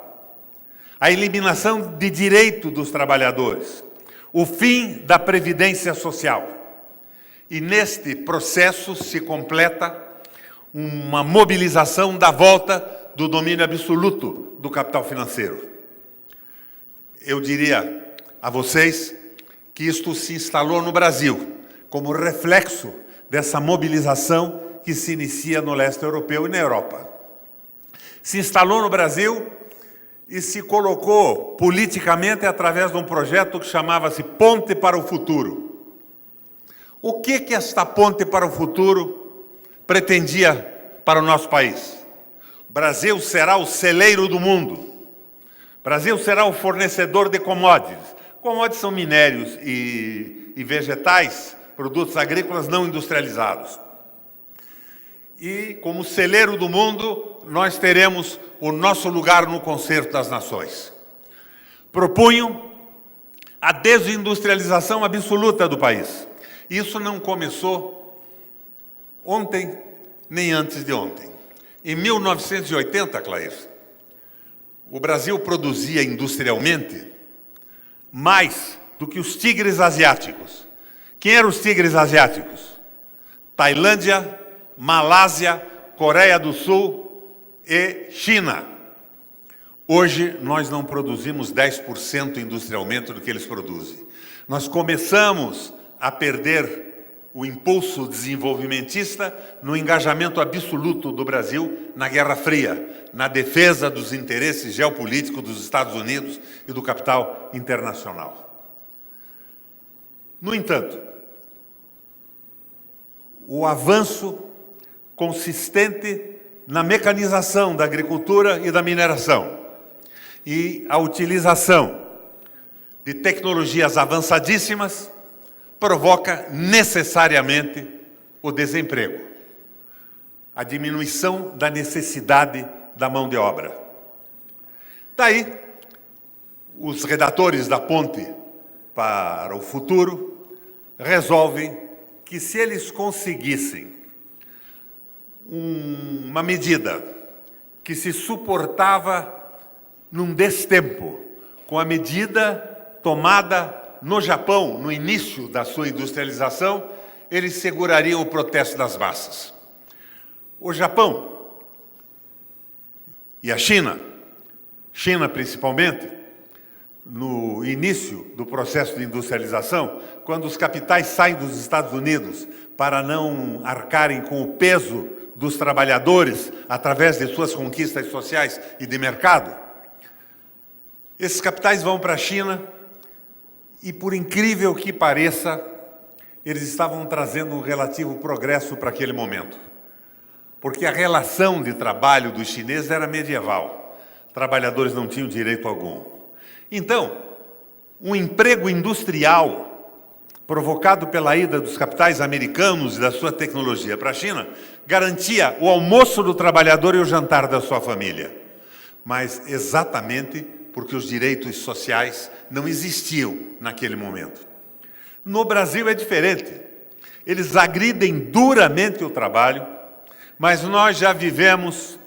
A eliminação de direito dos trabalhadores, o fim da previdência social. E neste processo se completa uma mobilização da volta do domínio absoluto do capital financeiro. Eu diria a vocês que isto se instalou no Brasil como reflexo dessa mobilização que se inicia no leste europeu e na Europa. Se instalou no Brasil e se colocou politicamente através de um projeto que chamava-se Ponte para o Futuro. O que esta Ponte para o Futuro pretendia para o nosso país? O Brasil será o celeiro do mundo. O Brasil será o fornecedor de commodities. Commodities são minérios e vegetais, produtos agrícolas não industrializados. E, como celeiro do mundo, nós teremos o nosso lugar no concerto das nações. Propunham a desindustrialização absoluta do país. Isso não começou ontem, nem antes de ontem. Em 1980, Clair, o Brasil produzia industrialmente mais do que os tigres asiáticos. Quem eram os tigres asiáticos? Tailândia, Malásia, Coreia do Sul e China. Hoje, nós não produzimos 10% industrialmente do que eles produzem. Nós começamos a perder o impulso desenvolvimentista no engajamento absoluto do Brasil na Guerra Fria, na defesa dos interesses geopolíticos dos Estados Unidos e do capital internacional. No entanto, o avanço consistente na mecanização da agricultura e da mineração e a utilização de tecnologias avançadíssimas provoca necessariamente o desemprego, a diminuição da necessidade da mão de obra. Daí, os redatores da Ponte para o Futuro resolvem que, se eles conseguissem uma medida que se suportava num destempo com a medida tomada no Japão, no início da sua industrialização, eles segurariam o protesto das massas. O Japão e a China principalmente, no início do processo de industrialização, quando os capitais saem dos Estados Unidos para não arcarem com o peso dos trabalhadores através de suas conquistas sociais e de mercado, esses capitais vão para a China e, por incrível que pareça, eles estavam trazendo um relativo progresso para aquele momento. Porque a relação de trabalho dos chineses era medieval. Trabalhadores não tinham direito algum. Então, um emprego industrial provocado pela ida dos capitais americanos e da sua tecnologia para a China garantia o almoço do trabalhador e o jantar da sua família. Mas exatamente porque os direitos sociais não existiam naquele momento. No Brasil é diferente. Eles agridem duramente o trabalho, mas nós já vivemos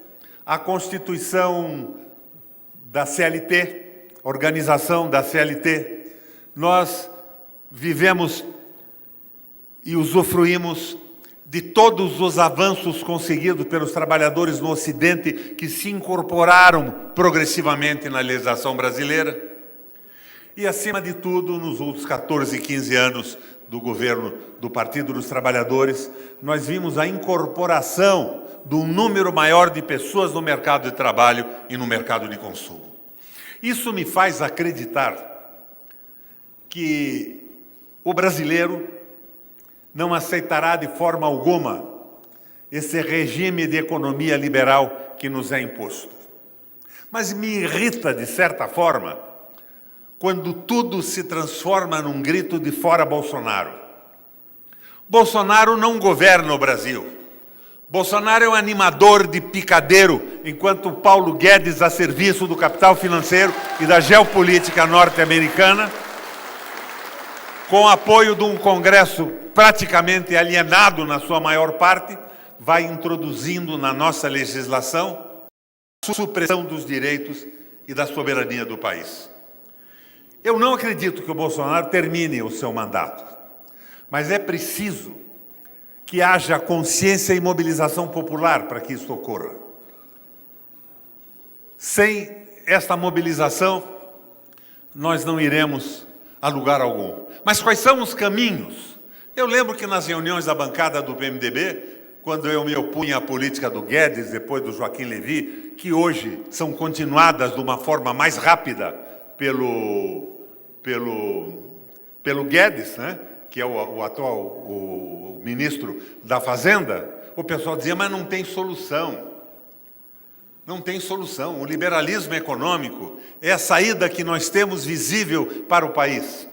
a constituição da CLT, a organização da CLT. Nós vivemos e usufruímos de todos os avanços conseguidos pelos trabalhadores no Ocidente que se incorporaram progressivamente na legislação brasileira. E, acima de tudo, nos últimos 14, 15 anos do governo do Partido dos Trabalhadores, nós vimos a incorporação de um número maior de pessoas no mercado de trabalho e no mercado de consumo. Isso me faz acreditar que o brasileiro não aceitará de forma alguma esse regime de economia liberal que nos é imposto. Mas me irrita, de certa forma, quando tudo se transforma num grito de fora Bolsonaro. Bolsonaro não governa o Brasil. Bolsonaro é um animador de picadeiro, enquanto Paulo Guedes, a serviço do capital financeiro e da geopolítica norte-americana, com apoio de um Congresso praticamente alienado na sua maior parte, vai introduzindo na nossa legislação a supressão dos direitos e da soberania do país. Eu não acredito que o Bolsonaro termine o seu mandato, mas é preciso que haja consciência e mobilização popular para que isso ocorra. Sem esta mobilização, nós não iremos a lugar algum. Mas quais são os caminhos? Eu lembro que nas reuniões da bancada do PMDB, quando eu me opunha à política do Guedes, depois do Joaquim Levy, que hoje são continuadas de uma forma mais rápida pelo Guedes, né? Que é o atual o ministro da Fazenda, o pessoal dizia, mas não tem solução. Não tem solução. O liberalismo econômico é a saída que nós temos visível para o país.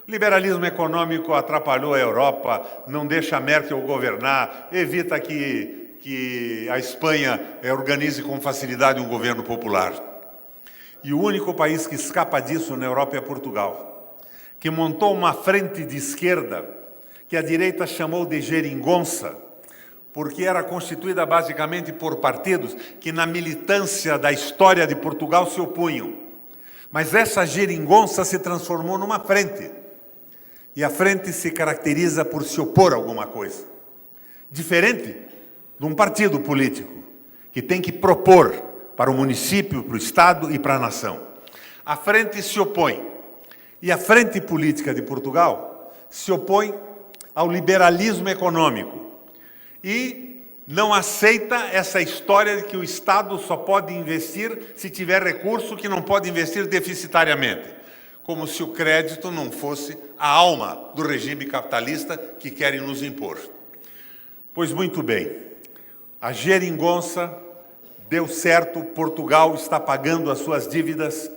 O liberalismo econômico atrapalhou a Europa, não deixa a Merkel governar, evita que a Espanha organize com facilidade um governo popular. E o único país que escapa disso na Europa é Portugal, que montou uma frente de esquerda que a direita chamou de geringonça, porque era constituída basicamente por partidos que na militância da história de Portugal se opunham. Mas essa geringonça se transformou numa frente. E a frente se caracteriza por se opor a alguma coisa. Diferente de um partido político, que tem que propor para o município, para o Estado e para a nação. A frente se opõe. E a frente política de Portugal se opõe ao liberalismo econômico e não aceita essa história de que o Estado só pode investir se tiver recurso, que não pode investir deficitariamente, como se o crédito não fosse a alma do regime capitalista que querem nos impor. Pois muito bem, a geringonça deu certo, Portugal está pagando as suas dívidas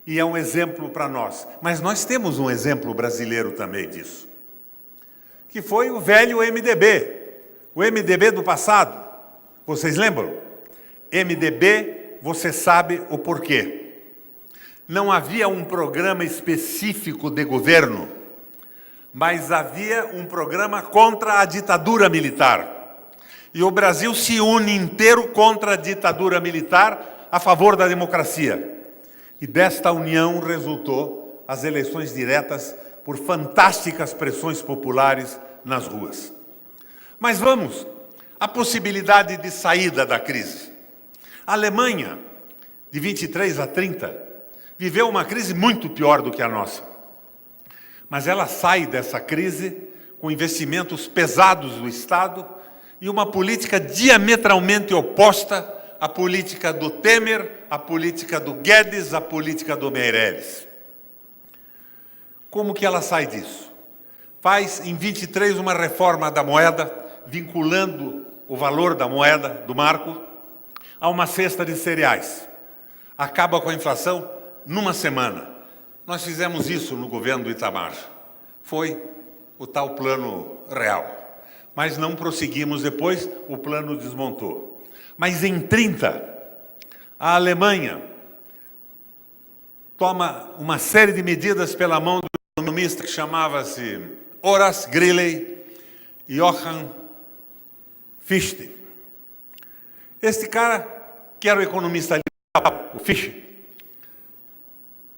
e é um exemplo para nós. Mas nós temos um exemplo brasileiro também disso, que foi o velho MDB, o MDB do passado. Vocês lembram? MDB, você sabe o porquê. Não havia um programa específico de governo, mas havia um programa contra a ditadura militar. E o Brasil se une inteiro contra a ditadura militar a favor da democracia. E desta união resultou as eleições diretas por fantásticas pressões populares nas ruas. Mas vamos à possibilidade de saída da crise. A Alemanha, de 23 a 30, viveu uma crise muito pior do que a nossa. Mas ela sai dessa crise com investimentos pesados do Estado e uma política diametralmente oposta à política do Temer, à política do Guedes, à política do Meirelles. Como que ela sai disso? Faz, em 23, uma reforma da moeda, vinculando o valor da moeda, do marco, a uma cesta de cereais. Acaba com a inflação numa semana. Nós fizemos isso no governo do Itamar. Foi o tal plano real. Mas não prosseguimos depois, o plano desmontou. Mas em 30, a Alemanha toma uma série de medidas pela mão do economista que chamava-se Horace Greeley e Johann Fichte. Este cara, que era o economista liberal, o Fichte,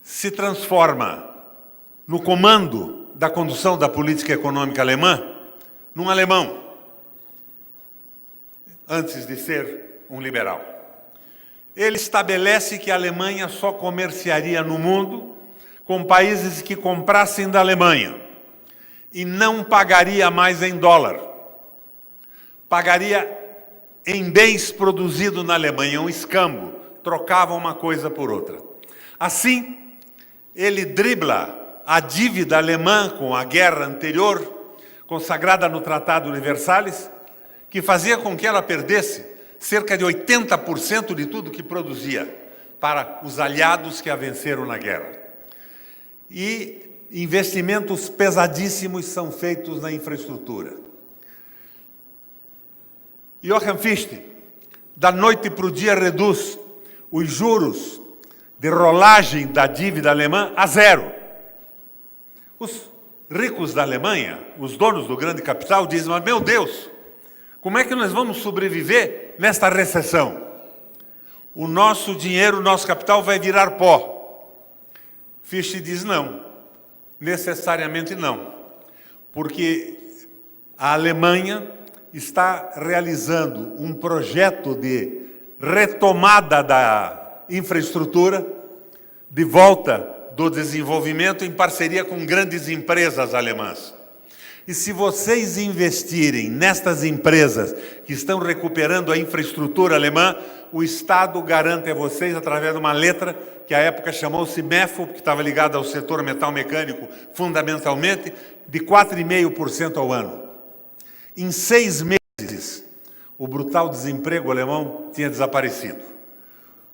se transforma no comando da condução da política econômica alemã num alemão, antes de ser um liberal. Ele estabelece que a Alemanha só comerciaria no mundo com países que comprassem da Alemanha e não pagaria mais em dólar. Pagaria em bens produzidos na Alemanha, um escambo, trocava uma coisa por outra. Assim, ele dribla a dívida alemã com a guerra anterior, consagrada no Tratado de Versalhes, que fazia com que ela perdesse cerca de 80% de tudo que produzia para os aliados que a venceram na guerra. E investimentos pesadíssimos são feitos na infraestrutura. Johann Fichte, da noite para o dia, reduz os juros de rolagem da dívida alemã a zero. Os ricos da Alemanha, os donos do grande capital, dizem: mas, meu Deus, como é que nós vamos sobreviver nesta recessão? O nosso dinheiro, o nosso capital vai virar pó. Fichte diz: não, necessariamente não, porque a Alemanha está realizando um projeto de retomada da infraestrutura, de volta do desenvolvimento em parceria com grandes empresas alemãs. E se vocês investirem nestas empresas que estão recuperando a infraestrutura alemã, o Estado garante a vocês, através de uma letra que à época chamou-se MEFO, que estava ligada ao setor metal-mecânico fundamentalmente, de 4,5% ao ano. Em 6 meses, o brutal desemprego alemão tinha desaparecido.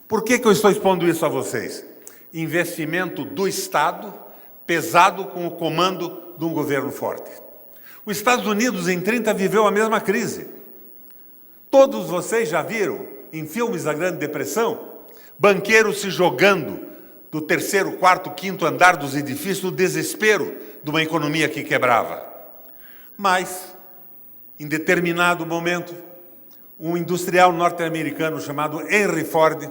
Por que eu estou expondo isso a vocês? Investimento do Estado, pesado com o comando de um governo forte. Os Estados Unidos, em 30, viveu a mesma crise. Todos vocês já viram, em filmes da Grande Depressão, banqueiros se jogando do 3º, 4º, 5º andar dos edifícios no desespero de uma economia que quebrava. Mas, em determinado momento, um industrial norte-americano chamado Henry Ford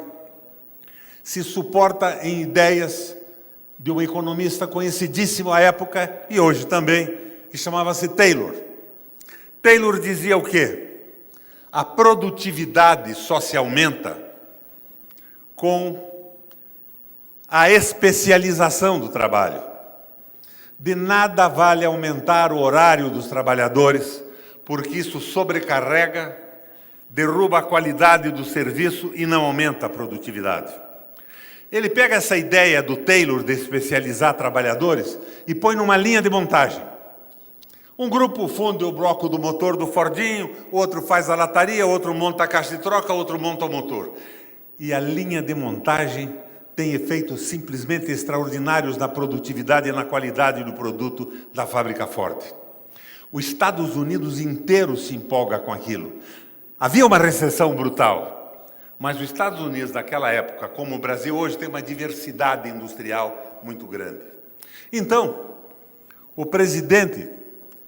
se suporta em ideias de um economista conhecidíssimo à época e hoje também, que chamava-se Taylor. Taylor dizia o quê? A produtividade só se aumenta com a especialização do trabalho. De nada vale aumentar o horário dos trabalhadores, porque isso sobrecarrega, derruba a qualidade do serviço e não aumenta a produtividade. Ele pega essa ideia do Taylor de especializar trabalhadores e põe numa linha de montagem. Um grupo funde o bloco do motor do Fordinho, outro faz a lataria, outro monta a caixa de troca, outro monta o motor. E a linha de montagem tem efeitos simplesmente extraordinários na produtividade e na qualidade do produto da fábrica Ford. Os Estados Unidos inteiro se empolga com aquilo. Havia uma recessão brutal, mas os Estados Unidos daquela época, como o Brasil hoje, tem uma diversidade industrial muito grande. Então, o presidente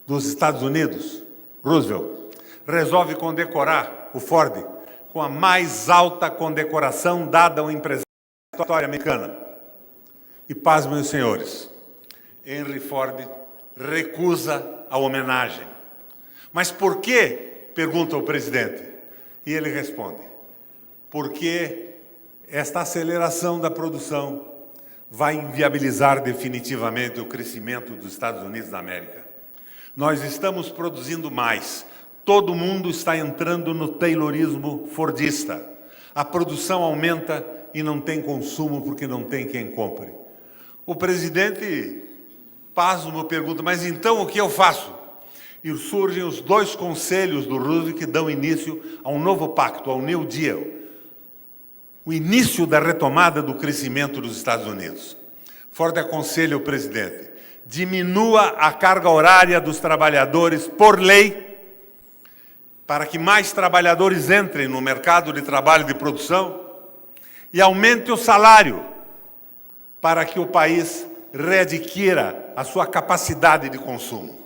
dos Estados Unidos, Roosevelt, resolve condecorar o Ford com a mais alta condecoração dada a um empresário da história americana. E pasmem os senhores, Henry Ford recusa a homenagem. Mas por quê? Pergunta o presidente. E ele responde, porque esta aceleração da produção vai inviabilizar definitivamente o crescimento dos Estados Unidos da América. Nós estamos produzindo mais. Todo mundo está entrando no taylorismo fordista. A produção aumenta e não tem consumo porque não tem quem compre. O presidente, pasmo, pergunta, mas então o que eu faço? E surgem os dois conselhos do Roosevelt que dão início a um novo pacto, ao New Deal. O início da retomada do crescimento dos Estados Unidos. Ford aconselha o presidente, diminua a carga horária dos trabalhadores por lei, para que mais trabalhadores entrem no mercado de trabalho de produção e aumente o salário, para que o país readquira a sua capacidade de consumo.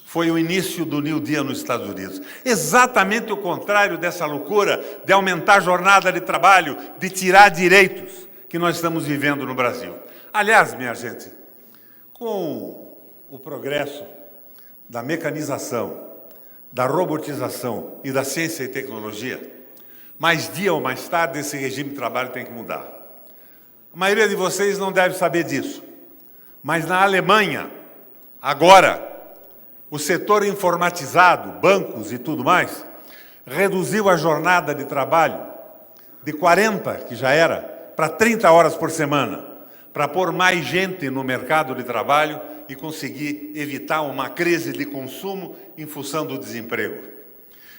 Foi o início do New Deal nos Estados Unidos. Exatamente o contrário dessa loucura de aumentar a jornada de trabalho, de tirar direitos que nós estamos vivendo no Brasil. Aliás, minha gente, com o progresso da mecanização, da robotização e da ciência e tecnologia, mais dia ou mais tarde esse regime de trabalho tem que mudar. A maioria de vocês não deve saber disso, mas na Alemanha, agora, o setor informatizado, bancos e tudo mais, reduziu a jornada de trabalho de 40, que já era, para 30 horas por semana, para pôr mais gente no mercado de trabalho e conseguir evitar uma crise de consumo em função do desemprego.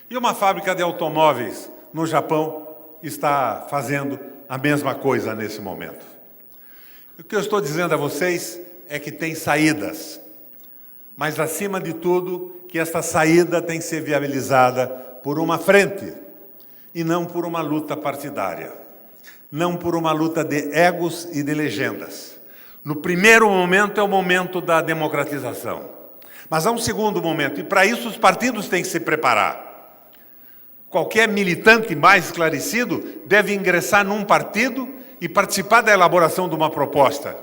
E uma fábrica de automóveis no Japão está fazendo a mesma coisa nesse momento. O que eu estou dizendo a vocês é que tem saídas, mas, acima de tudo, que esta saída tem que ser viabilizada por uma frente e não por uma luta partidária, não por uma luta de egos e de legendas. No primeiro momento é o momento da democratização, mas há um segundo momento, e para isso os partidos têm que se preparar. Qualquer militante mais esclarecido deve ingressar num partido e participar da elaboração de uma proposta,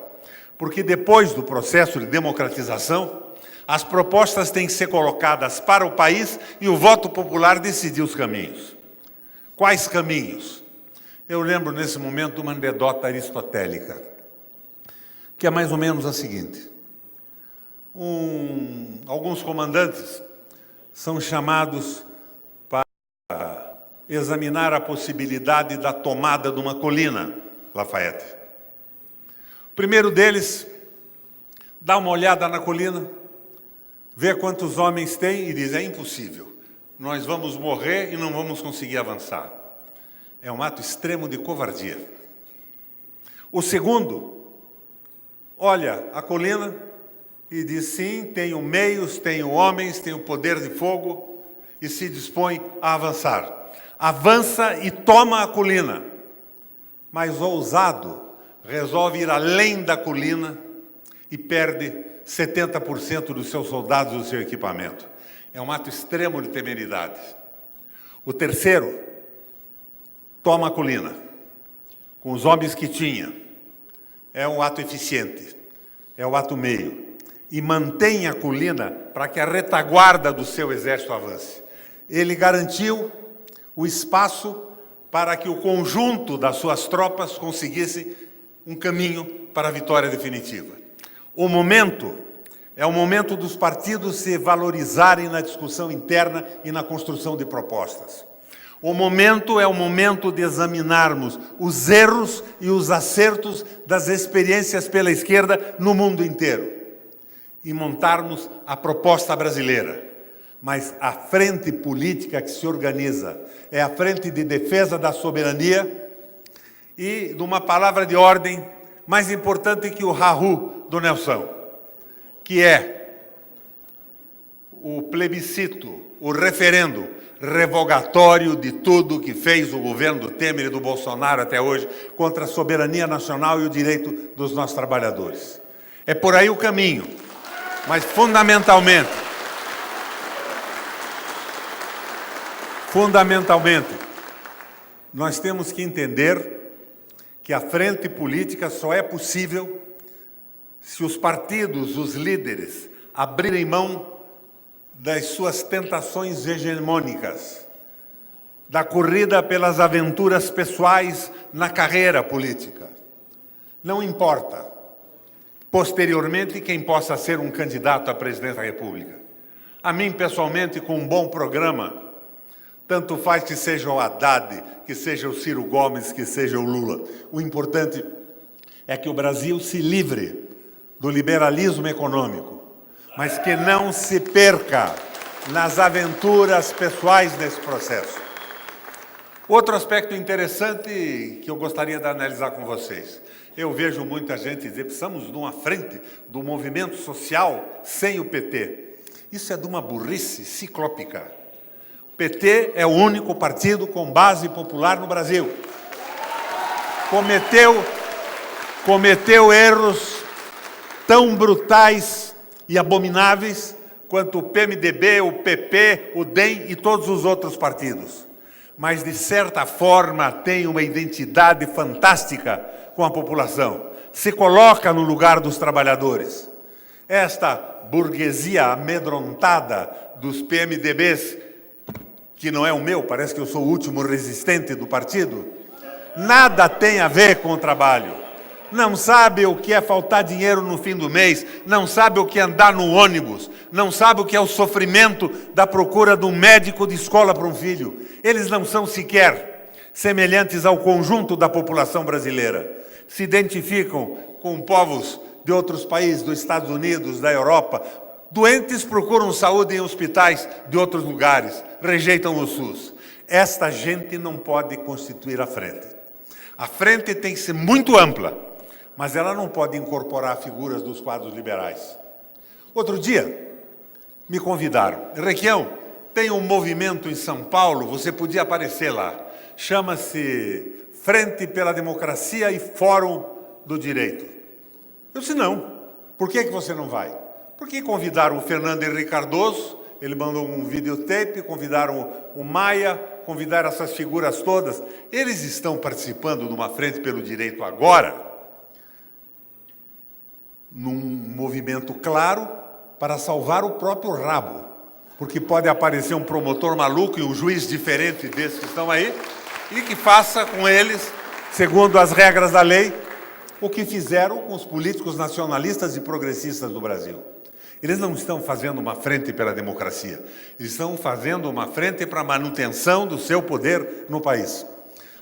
porque depois do processo de democratização, as propostas têm que ser colocadas para o país e o voto popular decidir os caminhos. Quais caminhos? Eu lembro nesse momento uma anedota aristotélica, que é mais ou menos a seguinte. Alguns comandantes são chamados para examinar a possibilidade da tomada de uma colina, Lafayette. O primeiro deles dá uma olhada na colina, vê quantos homens tem e diz, é impossível, nós vamos morrer e não vamos conseguir avançar. É um ato extremo de covardia. O segundo olha a colina e diz, sim, tenho meios, tenho homens, tenho poder de fogo e se dispõe a avançar. Avança e toma a colina, mas o ousado resolve ir além da colina e perde 70% dos seus soldados e do seu equipamento. É um ato extremo de temeridade. O terceiro toma a colina, com os homens que tinha. É um ato eficiente, é o ato meio. E mantém a colina para que a retaguarda do seu exército avance. Ele garantiu o espaço para que o conjunto das suas tropas conseguisse um caminho para a vitória definitiva. O momento É o momento dos partidos se valorizarem na discussão interna e na construção de propostas. O momento é o momento de examinarmos os erros e os acertos das experiências pela esquerda no mundo inteiro e montarmos a proposta brasileira. Mas a frente política que se organiza é a frente de defesa da soberania e, numa palavra de ordem, mais importante que o Rahu do Nelson, que é o plebiscito, o referendo revogatório de tudo que fez o governo do Temer e do Bolsonaro até hoje contra a soberania nacional e o direito dos nossos trabalhadores. É por aí o caminho, mas fundamentalmente, nós temos que entender que a frente política só é possível se os partidos, os líderes, abrirem mão das suas tentações hegemônicas, da corrida pelas aventuras pessoais na carreira política. Não importa, posteriormente, quem possa ser um candidato a presidente da República. A mim, pessoalmente, com um bom programa, tanto faz que seja o Haddad, que seja o Ciro Gomes, que seja o Lula. O importante é que o Brasil se livre do liberalismo econômico, mas que não se perca nas aventuras pessoais desse processo. Outro aspecto interessante que eu gostaria de analisar com vocês. Eu vejo muita gente dizer, precisamos de uma frente do movimento social sem o PT. Isso é de uma burrice ciclópica. O PT é o único partido com base popular no Brasil. Cometeu erros tão brutais e abomináveis quanto o PMDB, o PP, o DEM e todos os outros partidos. Mas, de certa forma, tem uma identidade fantástica com a população. Se coloca no lugar dos trabalhadores. Esta burguesia amedrontada dos PMDBs, que não é o meu, parece que eu sou o último resistente do partido, nada tem a ver com o trabalho. Não sabe o que é faltar dinheiro no fim do mês, não sabe o que é andar no ônibus, não sabe o que é o sofrimento da procura de um médico de escola para um filho. Eles não são sequer semelhantes ao conjunto da população brasileira. Se identificam com povos de outros países, dos Estados Unidos, da Europa. Doentes procuram saúde em hospitais de outros lugares, rejeitam o SUS. Esta gente não pode constituir a frente. A frente tem que ser muito ampla, mas ela não pode incorporar figuras dos quadros liberais. Outro dia, me convidaram. Requião, tem um movimento em São Paulo, você podia aparecer lá. Chama-se Frente pela Democracia e Fórum do Direito. Eu disse, não. Por que você não vai? Porque convidaram o Fernando Henrique Cardoso, ele mandou um videotape, convidaram o Maia, convidaram essas figuras todas. Eles estão participando de uma frente pelo direito agora, num movimento claro para salvar o próprio rabo. Porque pode aparecer um promotor maluco e um juiz diferente desses que estão aí, e que faça com eles, segundo as regras da lei, o que fizeram com os políticos nacionalistas e progressistas do Brasil. Eles não estão fazendo uma frente pela democracia, eles estão fazendo uma frente para a manutenção do seu poder no país.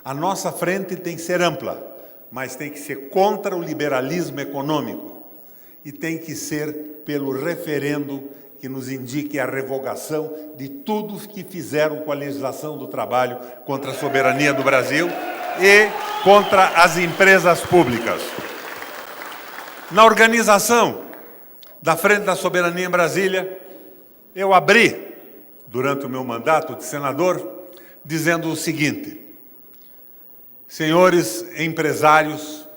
A nossa frente tem que ser ampla, mas tem que ser contra o liberalismo econômico e tem que ser pelo referendo que nos indique a revogação de tudo que fizeram com a legislação do trabalho contra a soberania do Brasil e contra as empresas públicas. Na organização da Frente da Soberania em Brasília, eu abri, durante o meu mandato de senador, dizendo o seguinte: senhores empresários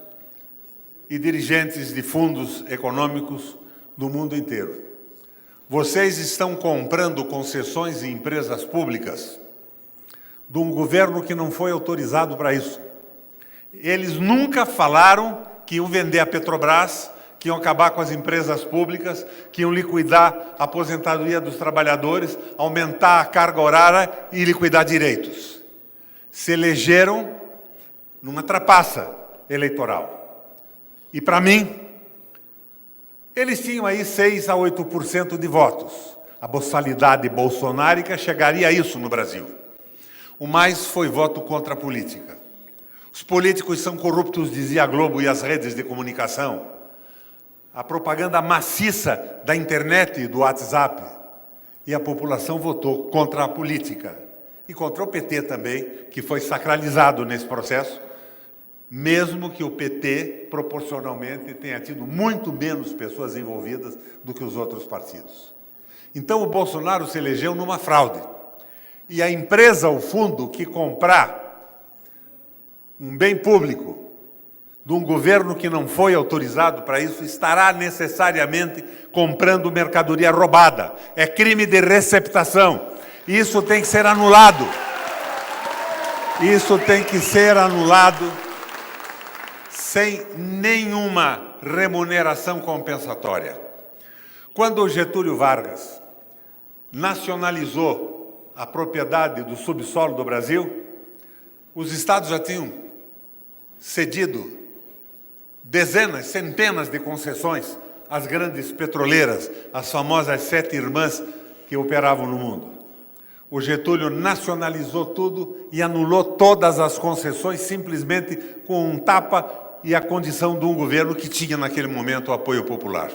e dirigentes de fundos econômicos do mundo inteiro, vocês estão comprando concessões em empresas públicas de um governo que não foi autorizado para isso. Eles nunca falaram que iam vender a Petrobras, que iam acabar com as empresas públicas, que iam liquidar a aposentadoria dos trabalhadores, aumentar a carga horária e liquidar direitos. Se elegeram numa trapaça eleitoral. E, para mim, Eles tinham aí 6 a 8% de votos. A boçalidade bolsonárica chegaria a isso no Brasil. O mais foi voto contra a política. Os políticos são corruptos, dizia a Globo e as redes de comunicação. A propaganda maciça da internet e do WhatsApp. E a população votou contra a política. E contra o PT também, que foi sacralizado nesse processo, mesmo que o PT, proporcionalmente, tenha tido muito menos pessoas envolvidas do que os outros partidos. Então, o Bolsonaro se elegeu numa fraude. E a empresa, o fundo, que comprar um bem público de um governo que não foi autorizado para isso, estará necessariamente comprando mercadoria roubada. É crime de receptação. Isso tem que ser anulado. Isso tem que ser anulado sem nenhuma remuneração compensatória. Quando o Getúlio Vargas nacionalizou a propriedade do subsolo do Brasil, os estados já tinham cedido dezenas, centenas de concessões às grandes petroleiras, as famosas 7 irmãs que operavam no mundo. O Getúlio nacionalizou tudo e anulou todas as concessões simplesmente com um tapa e a condição de um governo que tinha naquele momento o apoio popular.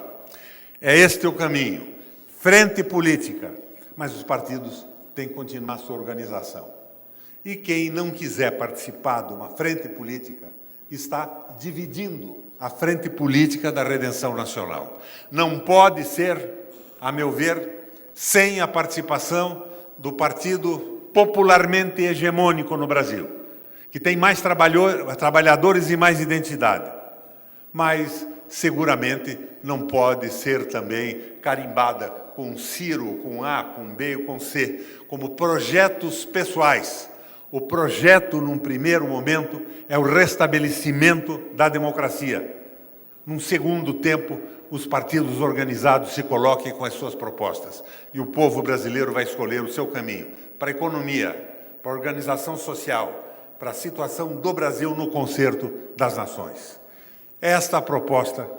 É este o caminho. Frente política, mas os partidos têm que continuar a sua organização. E quem não quiser participar de uma frente política está dividindo a frente política da redenção nacional. Não pode ser, a meu ver, sem a participação do partido popularmente hegemônico no Brasil, que tem mais trabalhadores e mais identidade. Mas, seguramente, não pode ser também carimbada com Ciro, com A, com B ou com C, como projetos pessoais. O projeto, num primeiro momento, é o restabelecimento da democracia. Num segundo tempo, os partidos organizados se coloquem com as suas propostas. E o povo brasileiro vai escolher o seu caminho para a economia, para a organização social, para a situação do Brasil no concerto das nações. Esta é a proposta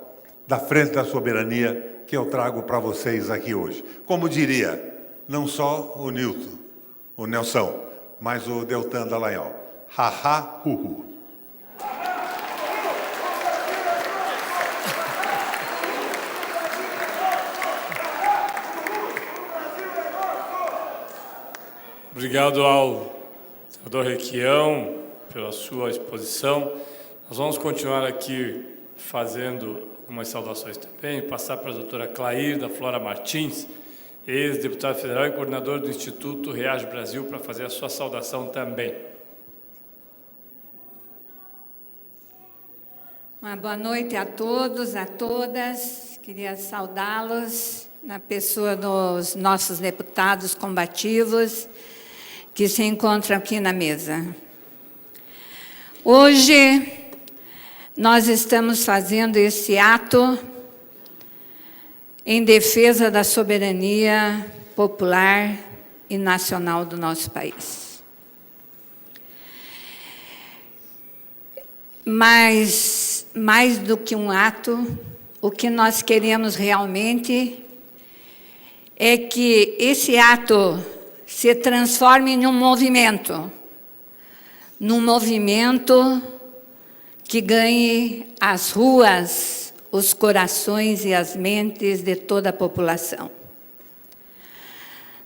da Frente da Soberania que eu trago para vocês aqui hoje. Como diria, não só o Newton, o Nelson, mas o Deltan Dallagnol. Ha-ha, hu-hu. Obrigado ao senador Requião pela sua exposição. Nós vamos continuar aqui fazendo algumas saudações também, passar para a doutora Clair da Flora Martins, ex-deputada federal e coordenadora do Instituto Reage Brasil, para fazer a sua saudação também. Uma boa noite a todos, a todas. Queria saudá-los na pessoa dos nossos deputados combativos que se encontram aqui na mesa. Hoje, nós estamos fazendo esse ato em defesa da soberania popular e nacional do nosso país. Mas, mais do que um ato, o que nós queremos realmente é que esse ato se transforme num movimento que ganhe as ruas, os corações e as mentes de toda a população.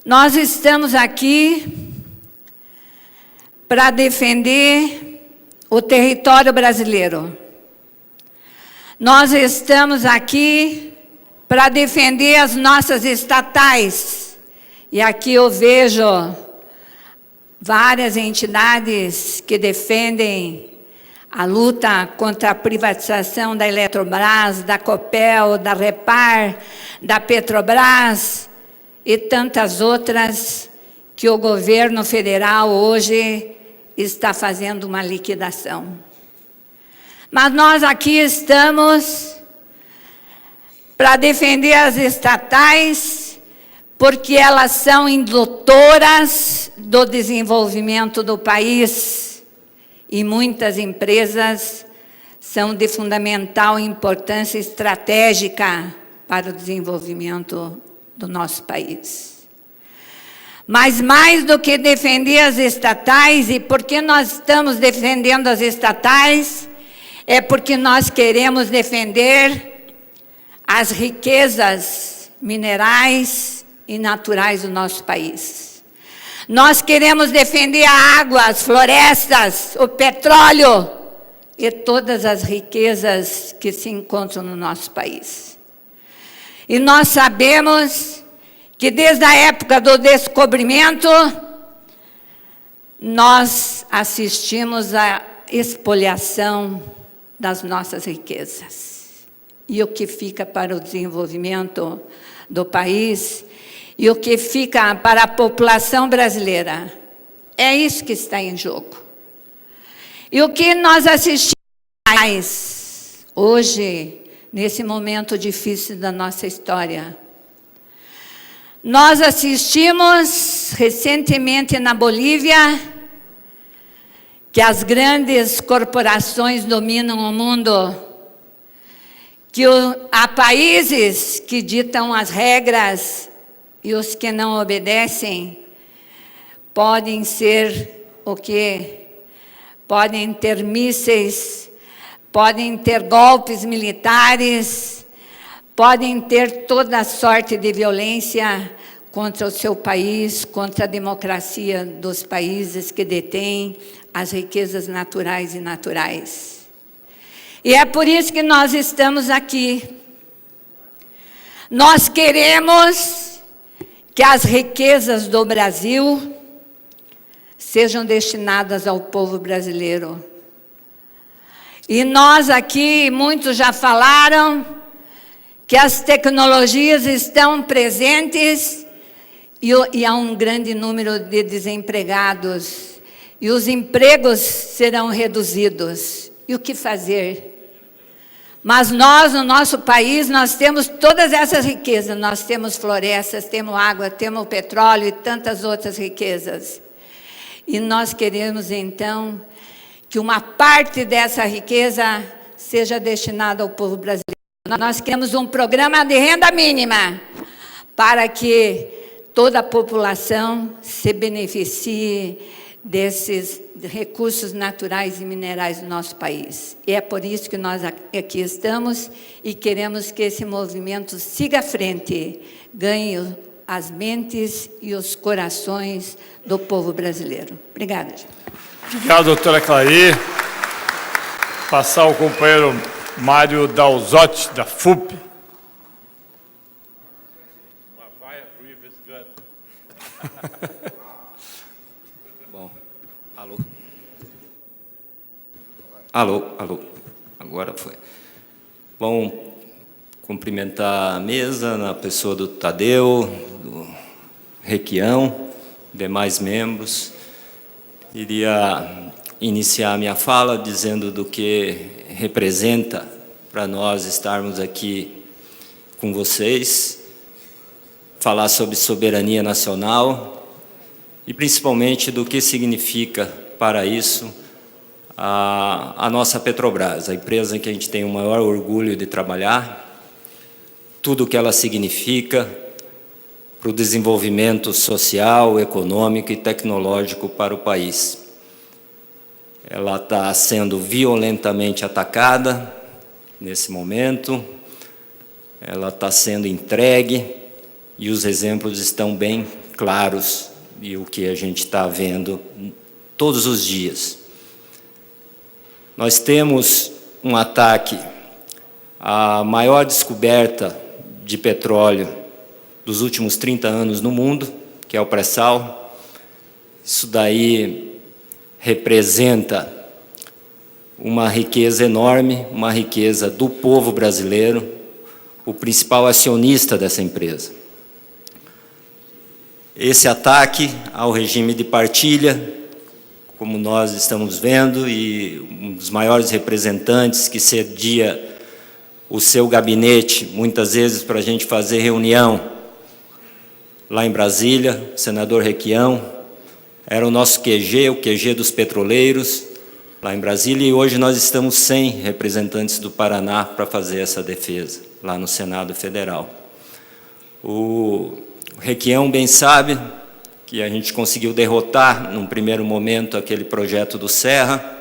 Nós estamos aqui para defender o território brasileiro. Nós estamos aqui para defender as nossas estatais. E aqui eu vejo várias entidades que defendem a luta contra a privatização da Eletrobras, da Copel, da Repar, da Petrobras e tantas outras que o governo federal hoje está fazendo uma liquidação. Mas nós aqui estamos para defender as estatais, porque elas são indutoras do desenvolvimento do país e muitas empresas são de fundamental importância estratégica para o desenvolvimento do nosso país. Mas mais do que defender as estatais, e por que nós estamos defendendo as estatais, é porque nós queremos defender as riquezas minerais e naturais do nosso país. Nós queremos defender a água, as florestas, o petróleo e todas as riquezas que se encontram no nosso país. E nós sabemos que desde a época do descobrimento, nós assistimos à expoliação das nossas riquezas. E o que fica para o desenvolvimento do país, e o que fica para a população brasileira, é isso que está em jogo. E o que nós assistimos hoje, nesse momento difícil da nossa história, nós assistimos recentemente na Bolívia que as grandes corporações dominam o mundo, que há países que ditam as regras e os que não obedecem podem ser o quê? Podem ter mísseis, podem ter golpes militares, podem ter toda sorte de violência contra o seu país, contra a democracia dos países que detêm as riquezas naturais e naturais. E é por isso que nós estamos aqui. Nós queremos que as riquezas do Brasil sejam destinadas ao povo brasileiro. E nós aqui, muitos já falaram que as tecnologias estão presentes e há um grande número de desempregados. E os empregos serão reduzidos. E o que fazer? Mas nós, no nosso país, nós temos todas essas riquezas. Nós temos florestas, temos água, temos petróleo e tantas outras riquezas. E nós queremos, então, que uma parte dessa riqueza seja destinada ao povo brasileiro. Nós queremos um programa de renda mínima para que toda a população se beneficie desses recursos naturais e minerais do nosso país. E é por isso que nós aqui estamos e queremos que esse movimento siga à frente, ganhe as mentes e os corações do povo brasileiro. Obrigada. Obrigado, doutora Clary. Passar ao companheiro Mário Dalzotti, da FUP. Alô? Alô, alô. Agora foi. Bom, cumprimentar a mesa, na pessoa do Tadeu, do Requião, demais membros. Iria iniciar a minha fala dizendo do que representa para nós estarmos aqui com vocês, falar sobre soberania nacional e principalmente do que significa para isso a nossa Petrobras, a empresa em que a gente tem o maior orgulho de trabalhar, tudo o que ela significa para o desenvolvimento social, econômico e tecnológico para o país. Ela está sendo violentamente atacada nesse momento, ela está sendo entregue e os exemplos estão bem claros e o que a gente está vendo todos os dias. Nós temos um ataque à maior descoberta de petróleo dos últimos 30 anos no mundo, que é o pré-sal. Isso daí representa uma riqueza enorme, uma riqueza do povo brasileiro, o principal acionista dessa empresa. Esse ataque ao regime de partilha, como nós estamos vendo, e um dos maiores representantes que cedia o seu gabinete, muitas vezes para a gente fazer reunião lá em Brasília, o senador Requião, era o nosso QG, o QG dos petroleiros, lá em Brasília, e hoje nós estamos 100 representantes do Paraná para fazer essa defesa, lá no Senado Federal. O Requião bem sabe que a gente conseguiu derrotar, num primeiro momento, aquele projeto do Serra,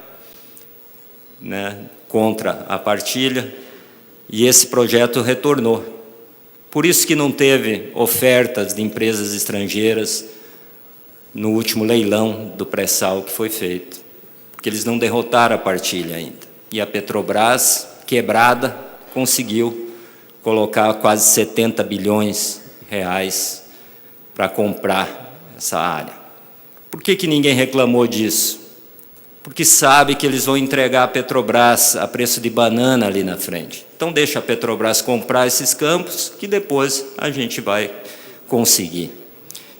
né, contra a partilha, e esse projeto retornou. Por isso que não teve ofertas de empresas estrangeiras no último leilão do pré-sal que foi feito, porque eles não derrotaram a partilha ainda. E a Petrobras, quebrada, conseguiu colocar quase 70 bilhões de reais para comprar essa área. Por que ninguém reclamou disso? Porque sabe que eles vão entregar a Petrobras a preço de banana ali na frente. Então deixa a Petrobras comprar esses campos, que depois a gente vai conseguir.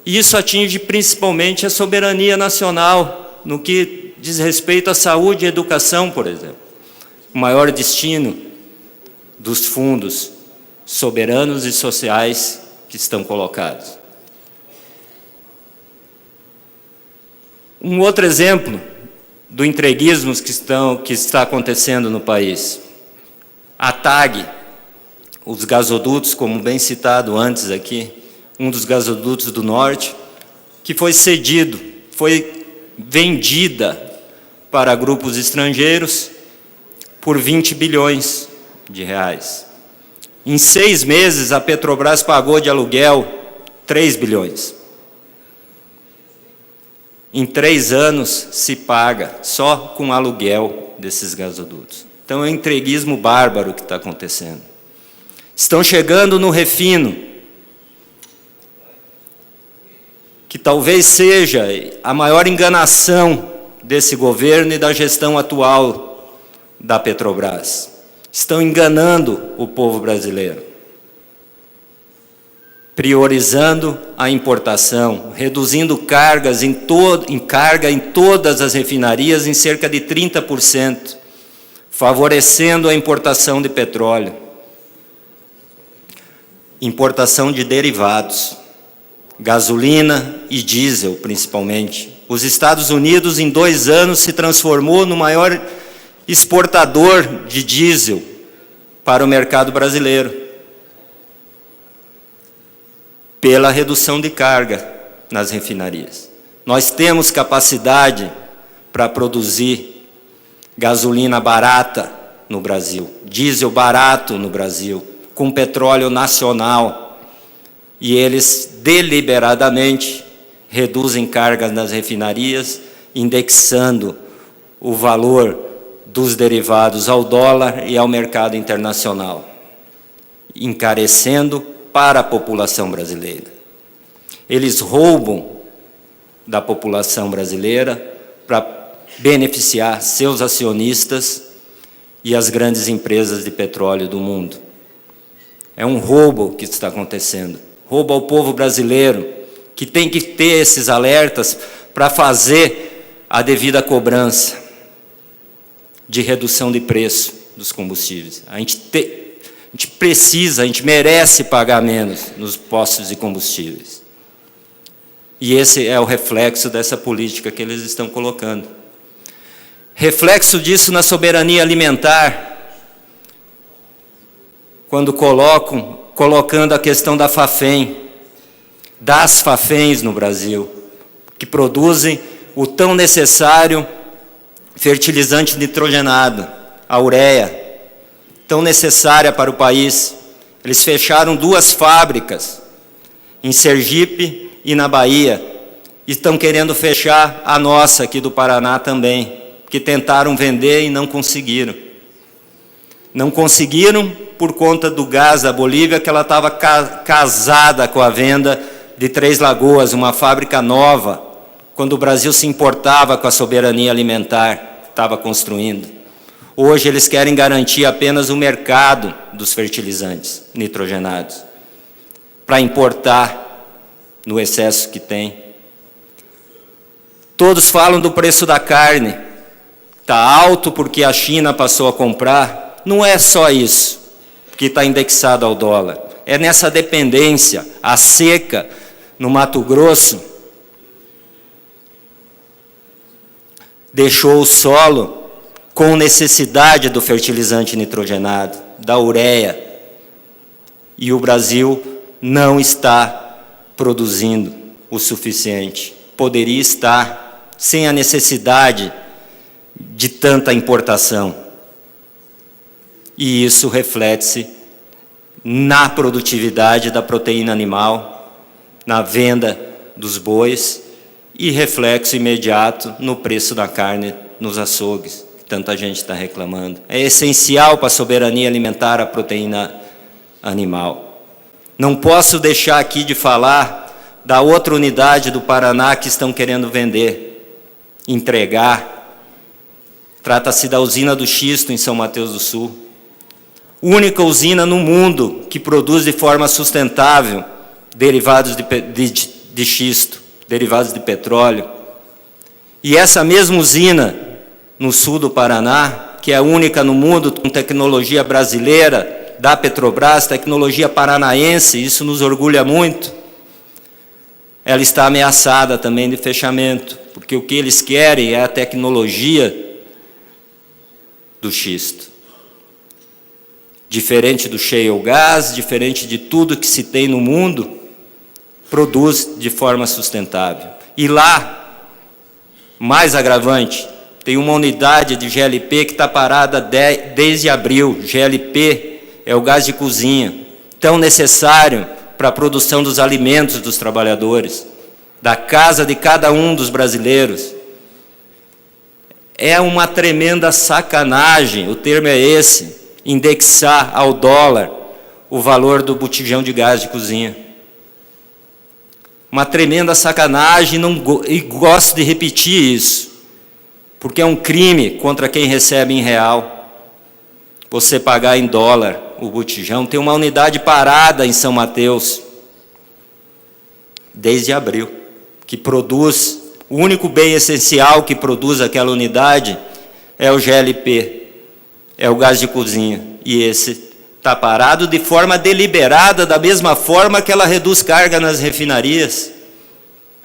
E isso atinge principalmente a soberania nacional, no que diz respeito à saúde e educação, por exemplo. O maior destino dos fundos soberanos e sociais que estão colocados. Um outro exemplo do entreguismo que está acontecendo no país. A TAG, os gasodutos, como bem citado antes aqui, um dos gasodutos do norte, que foi cedido, foi vendida para grupos estrangeiros por 20 bilhões de reais. Em 6 meses, a Petrobras pagou de aluguel 3 bilhões. Em 3 anos se paga só com aluguel desses gasodutos. Então é um entreguismo bárbaro que está acontecendo. Estão chegando no refino, que talvez seja a maior enganação desse governo e da gestão atual da Petrobras. Estão enganando o povo brasileiro, priorizando a importação, reduzindo cargas em todas as refinarias em cerca de 30%, favorecendo a importação de petróleo, importação de derivados, gasolina e diesel, principalmente. Os Estados Unidos, em 2 anos, se transformou no maior exportador de diesel para o mercado brasileiro, pela redução de carga nas refinarias. Nós temos capacidade para produzir gasolina barata no Brasil, diesel barato no Brasil, com petróleo nacional, e eles deliberadamente reduzem cargas nas refinarias, indexando o valor dos derivados ao dólar e ao mercado internacional, encarecendo para a população brasileira. Eles roubam da população brasileira para beneficiar seus acionistas e as grandes empresas de petróleo do mundo. É um roubo que está acontecendo. Roubo ao povo brasileiro, que tem que ter esses alertas para fazer a devida cobrança de redução de preço dos combustíveis. A gente precisa, a gente merece pagar menos nos postos de combustíveis. E esse é o reflexo dessa política que eles estão colocando. Reflexo disso na soberania alimentar, quando colocando a questão da FAFEM, das FAFEMs no Brasil, que produzem o tão necessário fertilizante nitrogenado, a ureia, tão necessária para o país. Eles fecharam 2 fábricas, em Sergipe e na Bahia, e estão querendo fechar a nossa aqui do Paraná também, que tentaram vender e não conseguiram. Não conseguiram por conta do gás da Bolívia, que ela estava casada com a venda de Três Lagoas, uma fábrica nova, quando o Brasil se importava com a soberania alimentar que estava construindo. Hoje eles querem garantir apenas o mercado dos fertilizantes nitrogenados, para importar no excesso que tem. Todos falam do preço da carne, está alto porque a China passou a comprar. Não é só isso, que está indexado ao dólar. É nessa dependência, a seca no Mato Grosso deixou o solo com necessidade do fertilizante nitrogenado, da ureia. E o Brasil não está produzindo o suficiente. Poderia estar sem a necessidade de tanta importação. E isso reflete-se na produtividade da proteína animal, na venda dos bois e reflexo imediato no preço da carne nos açougues, que tanta gente está reclamando. É essencial para a soberania alimentar a proteína animal. Não posso deixar aqui de falar da outra unidade do Paraná que estão querendo vender, entregar. Trata-se da usina do xisto em São Mateus do Sul. Única usina no mundo que produz de forma sustentável derivados de xisto, derivados de petróleo. E essa mesma usina, no sul do Paraná, que é a única no mundo com tecnologia brasileira, da Petrobras, tecnologia paranaense, isso nos orgulha muito, ela está ameaçada também de fechamento, porque o que eles querem é a tecnologia do xisto. Diferente do shale gas, diferente de tudo que se tem no mundo, produz de forma sustentável. E lá, mais agravante, tem uma unidade de GLP que está parada desde abril. GLP é o gás de cozinha, tão necessário para a produção dos alimentos dos trabalhadores, da casa de cada um dos brasileiros. É uma tremenda sacanagem, o termo é esse, indexar ao dólar o valor do botijão de gás de cozinha. Uma tremenda sacanagem, e gosto de repetir isso, porque é um crime contra quem recebe em real. Você pagar em dólar o botijão. Tem uma unidade parada em São Mateus, desde abril, que produz, o único bem essencial que produz aquela unidade é o GLP, é o gás de cozinha. E esse está parado de forma deliberada, da mesma forma que ela reduz carga nas refinarias.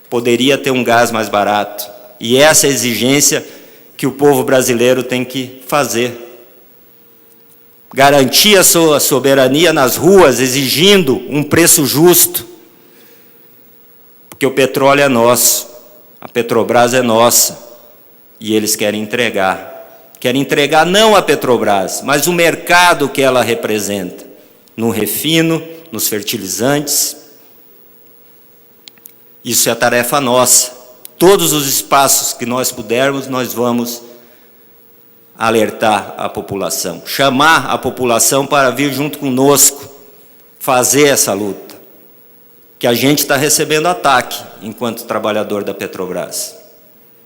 Poderia ter um gás mais barato. E essa é a exigência que o povo brasileiro tem que fazer. Garantir a sua soberania nas ruas, exigindo um preço justo. Porque o petróleo é nosso, a Petrobras é nossa, e eles querem entregar. Querem entregar não a Petrobras, mas o mercado que ela representa, no refino, nos fertilizantes. Isso é tarefa nossa. Todos os espaços que nós pudermos, nós vamos alertar a população, chamar a população para vir junto conosco, fazer essa luta. Que a gente está recebendo ataque enquanto trabalhador da Petrobras.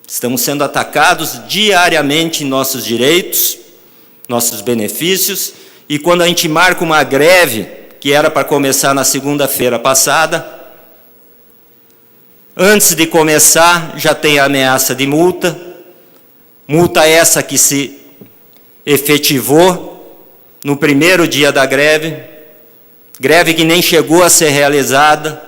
Estamos sendo atacados diariamente em nossos direitos, nossos benefícios, e quando a gente marca uma greve, que era para começar na segunda-feira passada, antes de começar já tem a ameaça de multa, multa essa que se efetivou no primeiro dia da greve, greve que nem chegou a ser realizada.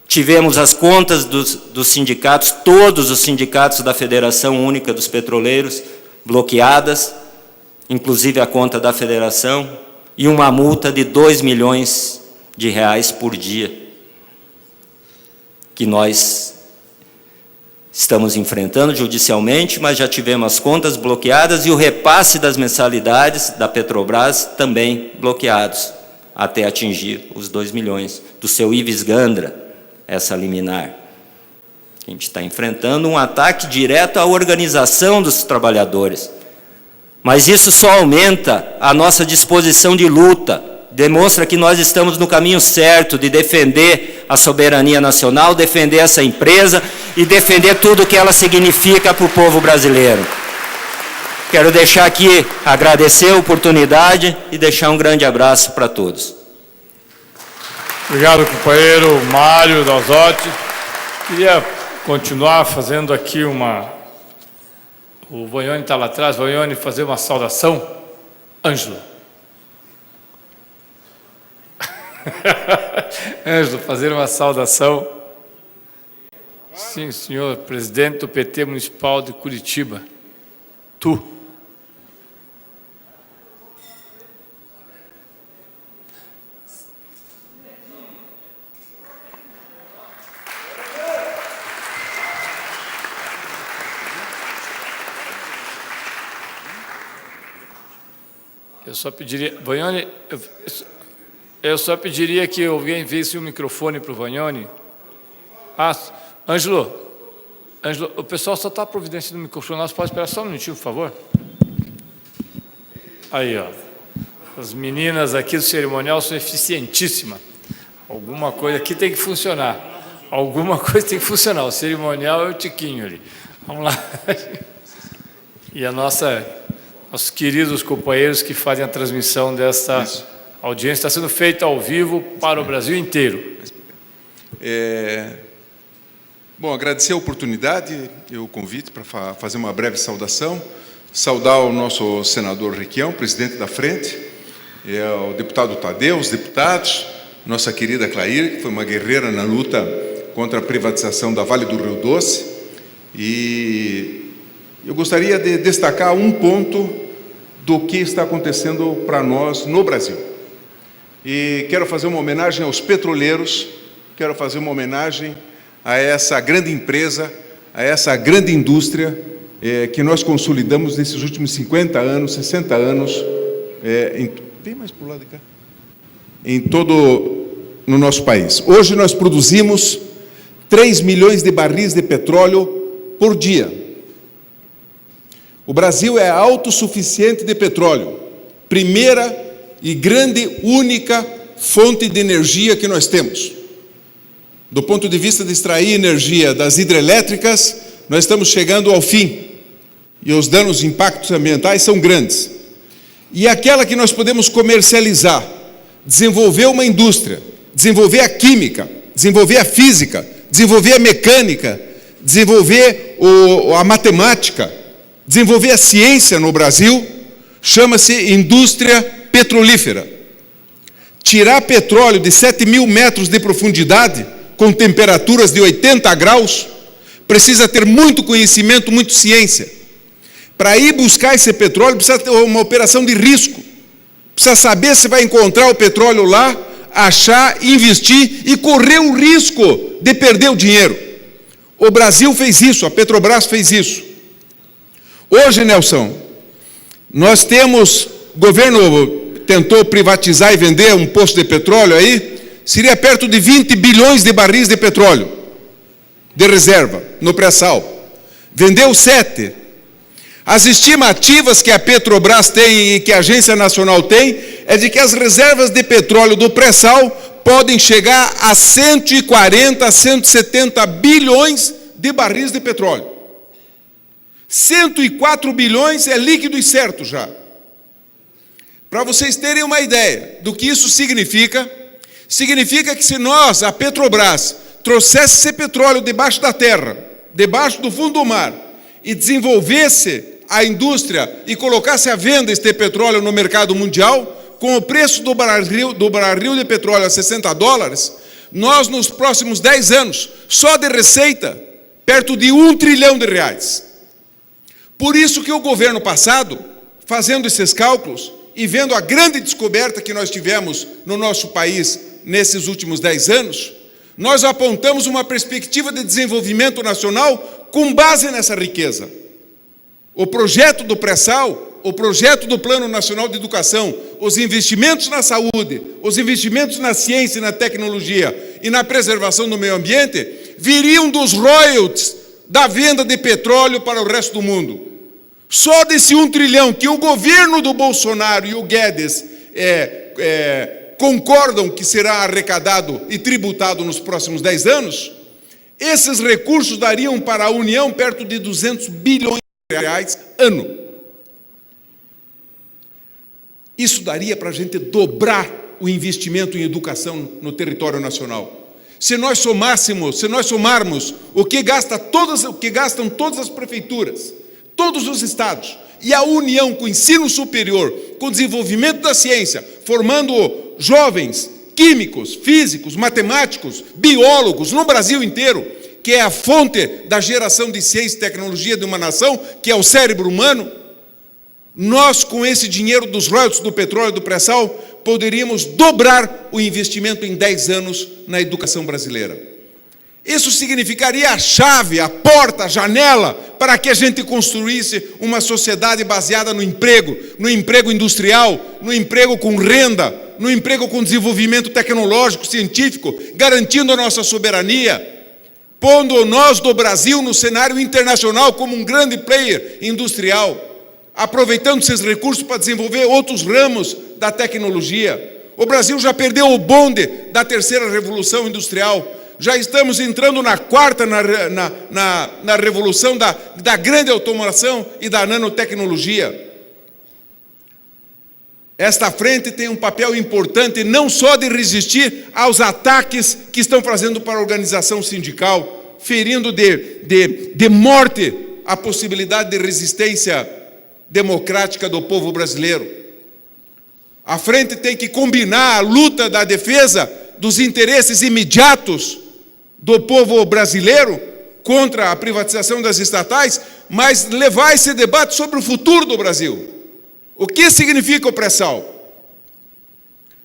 Tivemos as contas dos sindicatos, todos os sindicatos da Federação Única dos Petroleiros, bloqueadas, inclusive a conta da Federação, e uma multa de R$2 milhões por dia, que nós estamos enfrentando judicialmente, mas já tivemos as contas bloqueadas e o repasse das mensalidades da Petrobras também bloqueados, até atingir os 2 milhões, do seu Ives Gandra, essa liminar. A gente está enfrentando um ataque direto à organização dos trabalhadores. Mas isso só aumenta a nossa disposição de luta, demonstra que nós estamos no caminho certo de defender a soberania nacional, defender essa empresa e defender tudo o que ela significa para o povo brasileiro. Quero deixar aqui, agradecer a oportunidade e deixar um grande abraço para todos. Obrigado, companheiro Mário Dalzotti. Queria continuar fazendo aqui uma... O Vanhone está lá atrás. Vanhone, fazer uma saudação. Ângelo. Ângelo, fazer uma saudação. Sim, senhor presidente do PT Municipal de Curitiba. Tu, Eu só pediria, Vagnoni, eu só pediria que alguém visse o microfone para o Vagnoni. Ângelo, o pessoal só está providenciando o microfone, nós podemos esperar só um minutinho, por favor? Aí, ó. As meninas aqui do cerimonial são eficientíssimas. Alguma coisa aqui tem que funcionar. Alguma coisa tem que funcionar. O cerimonial é o tiquinho ali. Vamos lá. E nossos queridos companheiros que fazem a transmissão desta audiência, está sendo feita ao vivo para o Brasil inteiro. Bom, agradecer a oportunidade e o convite para fazer uma breve saudação. Saudar o nosso senador Requião, presidente da frente, o deputado Tadeu, os deputados, nossa querida Clair, que foi uma guerreira na luta contra a privatização da Vale do Rio Doce. E eu gostaria de destacar um ponto do que está acontecendo para nós no Brasil. E quero fazer uma homenagem aos petroleiros, quero fazer uma homenagem a essa grande empresa, a essa grande indústria que nós consolidamos nesses últimos 50 anos, 60 anos, bem mais para o lado de cá, no nosso país. Hoje nós produzimos 3 milhões de barris de petróleo por dia. O Brasil é autossuficiente de petróleo, primeira e grande, única fonte de energia que nós temos. Do ponto de vista de extrair energia das hidrelétricas, nós estamos chegando ao fim. E os danos e impactos ambientais são grandes. E aquela que nós podemos comercializar, desenvolver uma indústria, desenvolver a química, desenvolver a física, desenvolver a mecânica, desenvolver a matemática, desenvolver a ciência no Brasil, chama-se indústria petrolífera. Tirar petróleo de 7.000 metros de profundidade, com temperaturas de 80 graus, precisa ter muito conhecimento, muita ciência. Para ir buscar esse petróleo, precisa ter uma operação de risco. Precisa saber se vai encontrar o petróleo lá, achar, investir e correr o risco de perder o dinheiro. O Brasil fez isso, a Petrobras fez isso. Hoje, Nelson, nós temos, o governo tentou privatizar e vender um posto de petróleo aí, seria perto de 20 bilhões de barris de petróleo, de reserva, no pré-sal. Vendeu 7. As estimativas que a Petrobras tem e que a Agência Nacional tem, é de que as reservas de petróleo do pré-sal podem chegar a 140, 170 bilhões de barris de petróleo. 104 bilhões é líquido e certo já. Para vocês terem uma ideia do que isso significa que se nós, a Petrobras, trouxesse esse petróleo debaixo da terra, debaixo do fundo do mar, e desenvolvesse a indústria e colocasse à venda este petróleo no mercado mundial, com o preço do barril de petróleo a $60, nós, nos próximos 10 anos, só de receita, perto de R$1 trilhão. Por isso que o governo passado, fazendo esses cálculos e vendo a grande descoberta que nós tivemos no nosso país nesses últimos 10 anos, nós apontamos uma perspectiva de desenvolvimento nacional com base nessa riqueza. O projeto do pré-sal, o projeto do Plano Nacional de Educação, os investimentos na saúde, os investimentos na ciência e na tecnologia e na preservação do meio ambiente, viriam dos royalties da venda de petróleo para o resto do mundo. Só desse 1 trilhão que o governo do Bolsonaro e o Guedes concordam que será arrecadado e tributado nos próximos 10 anos, esses recursos dariam para a União perto de 200 bilhões de reais ano. Isso daria para a gente dobrar o investimento em educação no território nacional. Se nós somarmos o que gastam todas as prefeituras, todos os estados, e a União com o ensino superior, com o desenvolvimento da ciência, formando jovens químicos, físicos, matemáticos, biólogos no Brasil inteiro, que é a fonte da geração de ciência e tecnologia de uma nação, que é o cérebro humano, nós, com esse dinheiro dos royalties do petróleo e do pré-sal, poderíamos dobrar o investimento em 10 anos na educação brasileira. Isso significaria a chave, a porta, a janela para que a gente construísse uma sociedade baseada no emprego industrial, no emprego com renda, no emprego com desenvolvimento tecnológico, científico, garantindo a nossa soberania, pondo nós do Brasil no cenário internacional como um grande player industrial, aproveitando esses recursos para desenvolver outros ramos da tecnologia. O Brasil já perdeu o bonde da terceira revolução industrial. Já estamos entrando na quarta, na revolução da grande automação e da nanotecnologia. Esta frente tem um papel importante não só de resistir aos ataques que estão fazendo para a organização sindical, ferindo de morte a possibilidade de resistência democrática do povo brasileiro. A frente tem que combinar a luta da defesa dos interesses imediatos do povo brasileiro contra a privatização das estatais, mas levar esse debate sobre o futuro do Brasil. O que significa o pré-sal?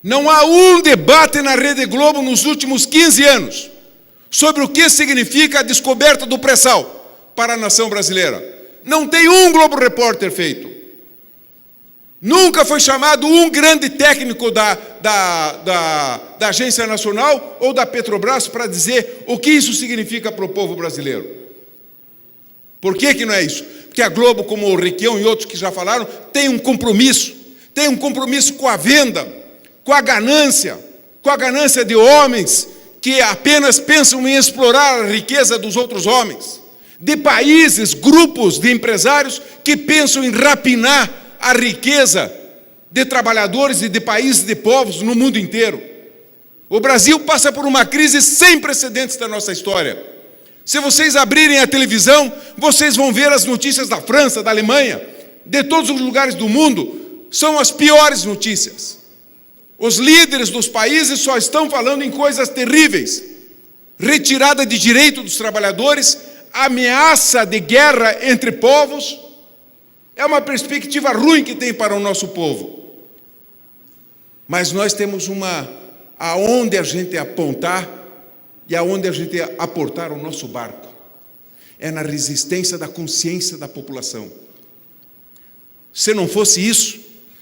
Não há um debate na Rede Globo nos últimos 15 anos sobre o que significa a descoberta do pré-sal para a nação brasileira. Não tem um Globo Repórter feito. Nunca foi chamado um grande técnico da Agência Nacional ou da Petrobras para dizer o que isso significa para o povo brasileiro. Por que não é isso? Porque a Globo, como o Requião e outros que já falaram, tem um compromisso com a venda, com a ganância de homens que apenas pensam em explorar a riqueza dos outros homens, de países, grupos de empresários que pensam em rapinar a riqueza de trabalhadores e de países, de povos no mundo inteiro. O Brasil passa por uma crise sem precedentes da nossa história. Se vocês abrirem a televisão, vocês vão ver as notícias da França, da Alemanha, de todos os lugares do mundo, são as piores notícias. Os líderes dos países só estão falando em coisas terríveis. Retirada de direito dos trabalhadores, ameaça de guerra entre povos. É uma perspectiva ruim que tem para o nosso povo. Mas nós temos aonde a gente apontar e aonde a gente aportar o nosso barco. É na resistência da consciência da população. Se não fosse isso,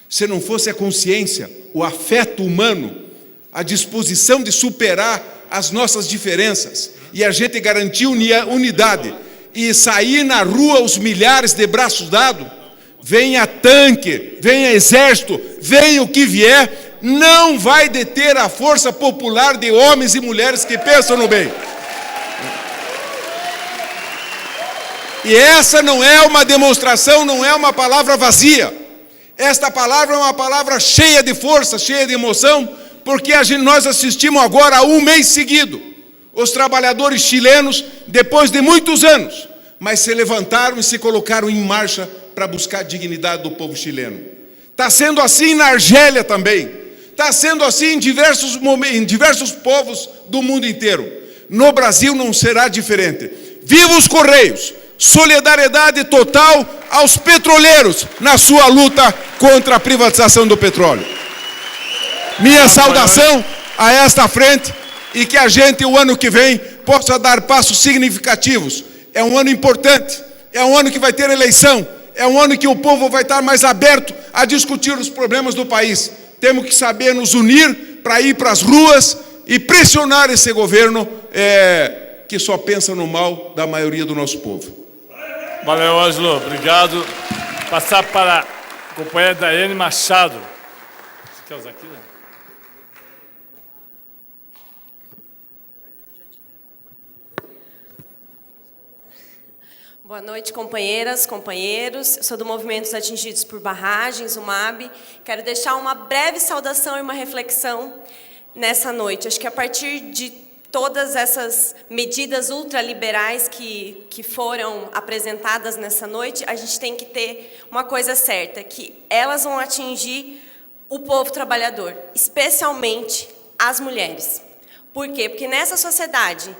se não fosse a consciência, o afeto humano, a disposição de superar as nossas diferenças e a gente garantir unidade e sair na rua os milhares de braços dados, venha tanque, venha exército, venha o que vier, não vai deter a força popular de homens e mulheres que pensam no bem. E essa não é uma demonstração, não é uma palavra vazia. Esta palavra é uma palavra cheia de força, cheia de emoção, porque nós assistimos agora a um mês seguido. Os trabalhadores chilenos, depois de muitos anos, mas se levantaram e se colocaram em marcha para buscar a dignidade do povo chileno. Está sendo assim na Argélia também. Está sendo assim em diversos povos do mundo inteiro. No Brasil não será diferente. Viva os Correios! Solidariedade total aos petroleiros na sua luta contra a privatização do petróleo. Minha saudação a esta frente e que a gente, o ano que vem, possa dar passos significativos. É um ano importante, é um ano que vai ter eleição, é um ano que o povo vai estar mais aberto a discutir os problemas do país. Temos que saber nos unir para ir para as ruas e pressionar esse governo que só pensa no mal da maioria do nosso povo. Valeu, Ângelo. Obrigado. Passar para a companheira Daiane Machado. Você quer usar aqui, né? Boa noite, companheiras, companheiros. Sou do Movimento dos Atingidos por Barragens, o MAB. Quero deixar uma breve saudação e uma reflexão nessa noite. Acho que a partir de todas essas medidas ultraliberais que foram apresentadas nessa noite, a gente tem que ter uma coisa certa, que elas vão atingir o povo trabalhador, especialmente as mulheres. Por quê? Porque nessa sociedade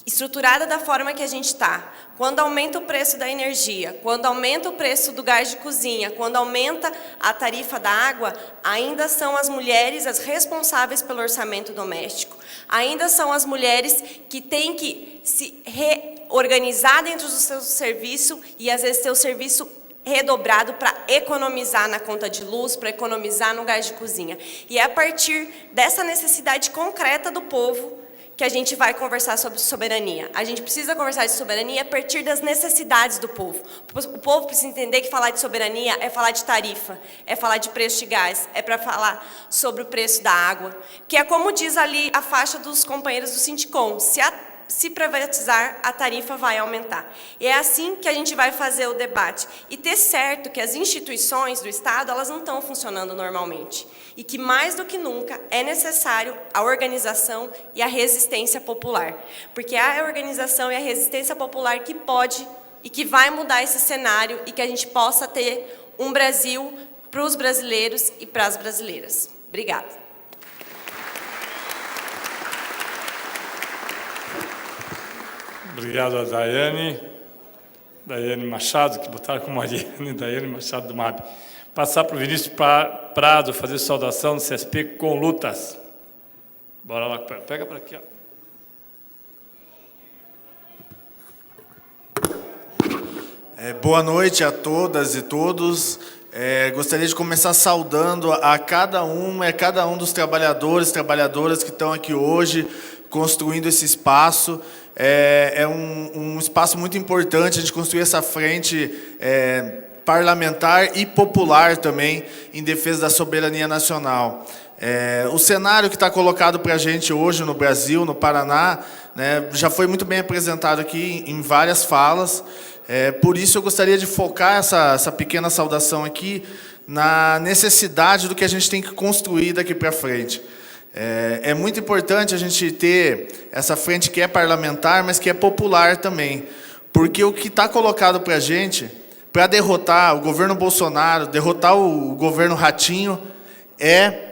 estruturada da forma que a gente está, quando aumenta o preço da energia, quando aumenta o preço do gás de cozinha, quando aumenta a tarifa da água, ainda são as mulheres as responsáveis pelo orçamento doméstico. Ainda são as mulheres que têm que se reorganizar dentro do seu serviço e, às vezes, ter o serviço redobrado para economizar na conta de luz, para economizar no gás de cozinha. E é a partir dessa necessidade concreta do povo que a gente vai conversar sobre soberania. A gente precisa conversar de soberania a partir das necessidades do povo. O povo precisa entender que falar de soberania é falar de tarifa, é falar de preço de gás, é para falar sobre o preço da água, que é como diz ali a faixa dos companheiros do Sindicom, se privatizar, a tarifa vai aumentar. E é assim que a gente vai fazer o debate. E ter certo que as instituições do Estado, elas não estão funcionando normalmente. E que, mais do que nunca, é necessário a organização e a resistência popular. Porque é a organização e a resistência popular que pode e que vai mudar esse cenário e que a gente possa ter um Brasil para os brasileiros e para as brasileiras. Obrigada. Obrigado a Daiane Machado, que botaram como Mariane, Daiane Machado do MAB. Passar para o Vinícius Prado, fazer saudação do CSP com lutas. Bora lá, pega para aqui. Ó. Boa noite a todas e todos. Gostaria de começar saudando a cada um dos trabalhadores, trabalhadoras que estão aqui hoje, construindo esse espaço. É um espaço muito importante a gente construir essa frente parlamentar e popular também em defesa da soberania nacional. O cenário que está colocado para a gente hoje no Brasil, no Paraná, né, já foi muito bem apresentado aqui em várias falas. Por isso eu gostaria de focar essa pequena saudação aqui na necessidade do que a gente tem que construir daqui para frente. É muito importante a gente ter essa frente que é parlamentar, mas que é popular também. Porque o que está colocado para a gente, para derrotar o governo Bolsonaro, derrotar o governo Ratinho, é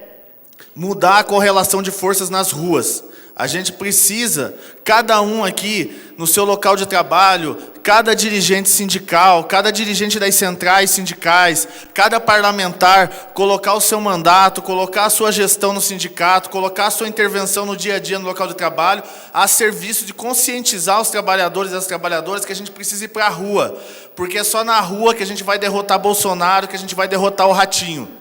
mudar a correlação de forças nas ruas. A gente precisa, cada um aqui, no seu local de trabalho, cada dirigente sindical, cada dirigente das centrais sindicais, cada parlamentar, colocar o seu mandato, colocar a sua gestão no sindicato, colocar a sua intervenção no dia a dia no local de trabalho, a serviço de conscientizar os trabalhadores e as trabalhadoras que a gente precisa ir para a rua, porque é só na rua que a gente vai derrotar Bolsonaro, que a gente vai derrotar o Ratinho.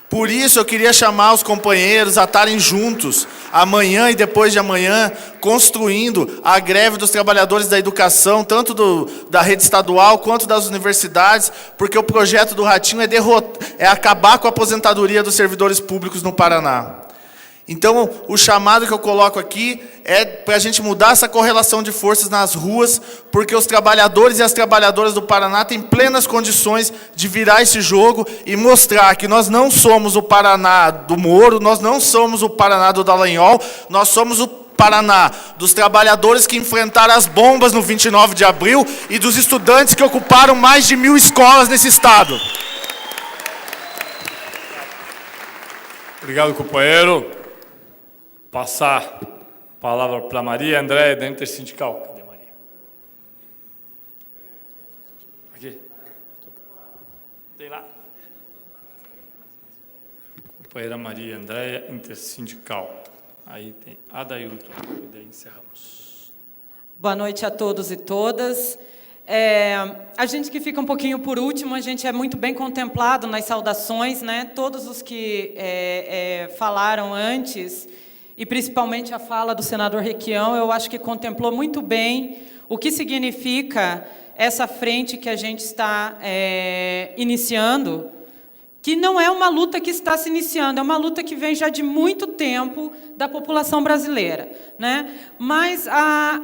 Por isso eu queria chamar os companheiros a estarem juntos, amanhã e depois de amanhã, construindo a greve dos trabalhadores da educação, tanto da rede estadual quanto das universidades, porque o projeto do Ratinho é acabar com a aposentadoria dos servidores públicos no Paraná. Então, o chamado que eu coloco aqui é para a gente mudar essa correlação de forças nas ruas, porque os trabalhadores e as trabalhadoras do Paraná têm plenas condições de virar esse jogo e mostrar que nós não somos o Paraná do Moro, nós não somos o Paraná do Dallagnol, nós somos o Paraná dos trabalhadores que enfrentaram as bombas no 29 de abril e dos estudantes que ocuparam mais de 1000 escolas nesse estado. Obrigado, companheiro. Passar a palavra para Maria Andréia, da Intersindical. Cadê Maria? Aqui. Tem lá. Companheira Maria Andréia, Intersindical. Aí tem Adailton, e daí encerramos. Boa noite a todos e todas. A gente que fica um pouquinho por último, a gente é muito bem contemplado nas saudações, né? Todos os que falaram antes, e principalmente a fala do senador Requião, eu acho que contemplou muito bem o que significa essa frente que a gente está iniciando, que não é uma luta que está se iniciando, é uma luta que vem já de muito tempo da população brasileira, né? Mas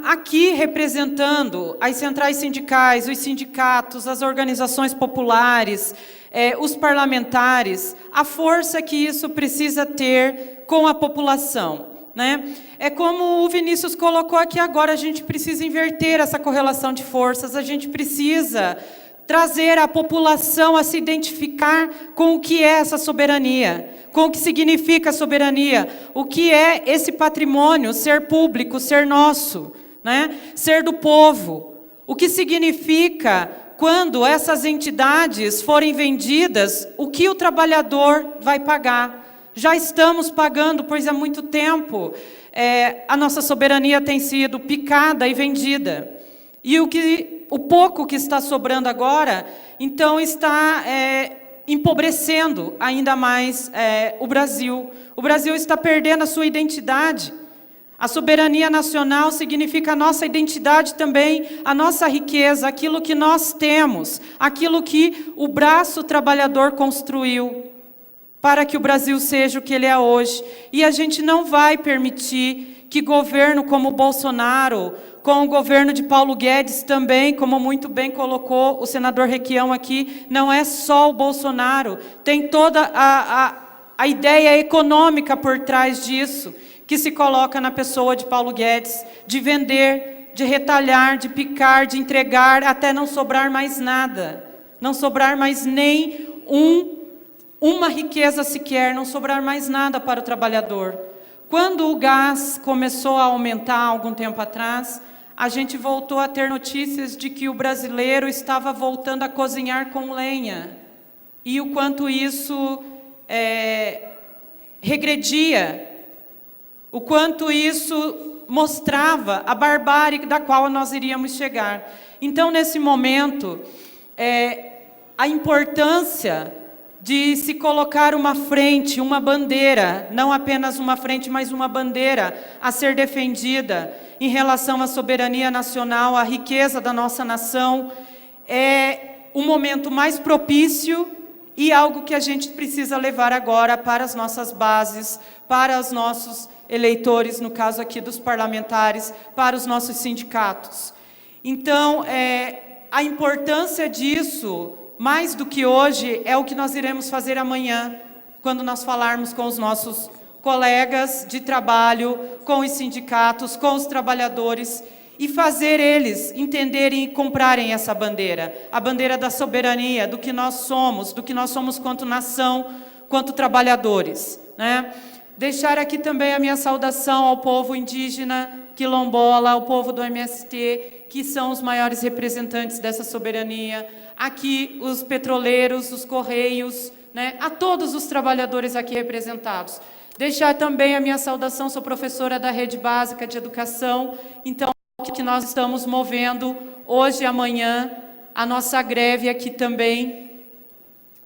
aqui representando as centrais sindicais, os sindicatos, as organizações populares, os parlamentares, a força que isso precisa ter com a população, né? É como o Vinícius colocou aqui agora, a gente precisa inverter essa correlação de forças, a gente precisa trazer a população a se identificar com o que é essa soberania, com o que significa a soberania, o que é esse patrimônio, ser público, ser nosso, né? Ser do povo. O que significa, quando essas entidades forem vendidas, o que o trabalhador vai pagar? Já estamos pagando, pois há muito tempo a nossa soberania tem sido picada e vendida. E o pouco que está sobrando agora, então está empobrecendo ainda mais o Brasil. O Brasil está perdendo a sua identidade. A soberania nacional significa a nossa identidade também, a nossa riqueza, aquilo que nós temos, aquilo que o braço trabalhador construiu, para que o Brasil seja o que ele é hoje. E a gente não vai permitir que governo como o Bolsonaro, com o governo de Paulo Guedes também, como muito bem colocou o senador Requião aqui, não é só o Bolsonaro, tem toda a ideia econômica por trás disso, que se coloca na pessoa de Paulo Guedes, de vender, de retalhar, de picar, de entregar, até não sobrar mais nada, não sobrar mais nem uma riqueza sequer, não sobrar mais nada para o trabalhador. Quando o gás começou a aumentar algum tempo atrás, a gente voltou a ter notícias de que o brasileiro estava voltando a cozinhar com lenha. E o quanto isso regredia, o quanto isso mostrava a barbárie da qual nós iríamos chegar. Então, nesse momento, a importância de se colocar uma frente, uma bandeira, não apenas uma frente, mas uma bandeira a ser defendida em relação à soberania nacional, à riqueza da nossa nação, é o momento mais propício e algo que a gente precisa levar agora para as nossas bases, para os nossos eleitores, no caso aqui dos parlamentares, para os nossos sindicatos. Então, a importância disso, mais do que hoje, é o que nós iremos fazer amanhã, quando nós falarmos com os nossos colegas de trabalho, com os sindicatos, com os trabalhadores, e fazer eles entenderem e comprarem essa bandeira, a bandeira da soberania, do que nós somos quanto nação, quanto trabalhadores, né? Deixar aqui também a minha saudação ao povo indígena, quilombola, ao povo do MST, que são os maiores representantes dessa soberania, aqui os petroleiros, os correios, né? A todos os trabalhadores aqui representados. Deixar também a minha saudação, sou professora da Rede Básica de Educação, então que nós estamos movendo hoje e amanhã a nossa greve aqui também,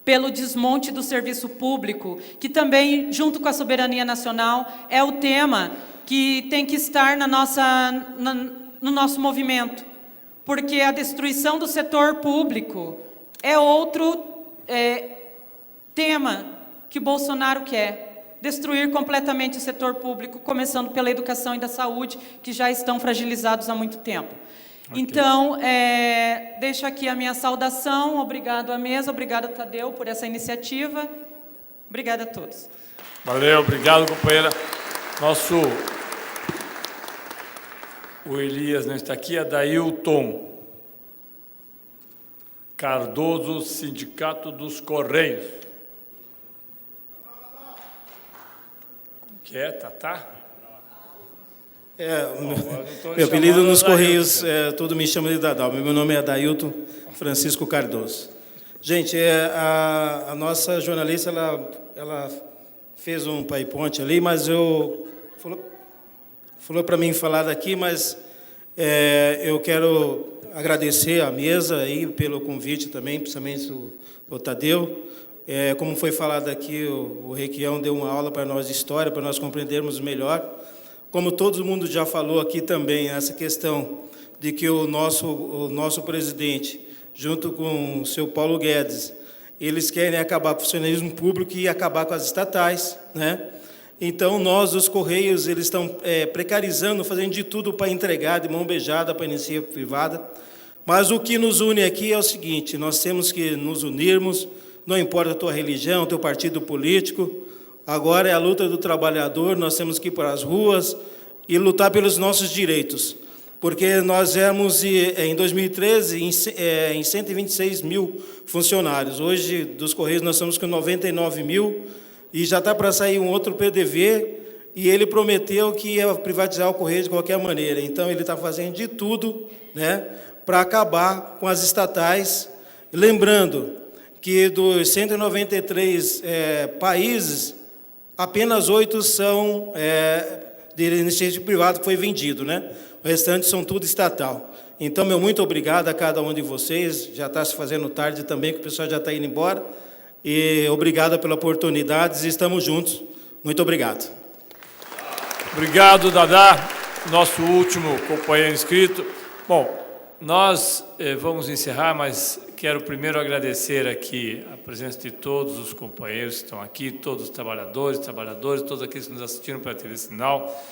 pelo desmonte do serviço público, que também, junto com a soberania nacional, é o tema que tem que estar no nosso movimento, porque a destruição do setor público é outro tema que Bolsonaro quer. Destruir completamente o setor público, começando pela educação e da saúde, que já estão fragilizados há muito tempo. Okay. Então, deixo aqui a minha saudação, obrigado à mesa, obrigado, Tadeu, por essa iniciativa. Obrigada a todos. Valeu, obrigado, companheira. O Elias não está aqui, Adailton Cardoso, Sindicato dos Correios. Como que é, Tatá? Meu apelido nos Correios, todo me chama de Dadal. Meu nome é Adailton Francisco Cardoso. Gente, a nossa jornalista, ela fez um PowerPoint ali, mas falou para mim falar daqui, mas eu quero agradecer à mesa aí pelo convite também, principalmente o Tadeu. Como foi falado aqui, o Requião deu uma aula para nós de história, para nós compreendermos melhor. Como todo mundo já falou aqui também, essa questão de que o nosso presidente, junto com o seu Paulo Guedes, eles querem acabar com o funcionalismo público e acabar com as estatais, né? Então, nós, os Correios, eles estão precarizando, fazendo de tudo para entregar de mão beijada para a iniciativa privada. Mas o que nos une aqui é o seguinte, nós temos que nos unirmos, não importa a tua religião, o teu partido político. Agora é a luta do trabalhador, nós temos que ir para as ruas e lutar pelos nossos direitos. Porque nós éramos, em 2013, em 126 mil funcionários. Hoje, dos Correios, nós estamos com 99 mil e já está para sair um outro PDV e ele prometeu que ia privatizar o Correio de qualquer maneira. Então, ele está fazendo de tudo, né, para acabar com as estatais. Lembrando que dos 193 países, apenas 8 são de iniciativa privada que foi vendido, né? O restante são tudo estatal. Então, meu muito obrigado a cada um de vocês. Já está se fazendo tarde também, que o pessoal já está indo embora. E obrigado pela oportunidade. Estamos juntos. Muito obrigado. Obrigado, Dadá, nosso último companheiro inscrito. Bom, nós vamos encerrar, mas quero primeiro agradecer aqui a presença de todos os companheiros que estão aqui, todos os trabalhadores, todos aqueles que nos assistiram pela TV Sinal,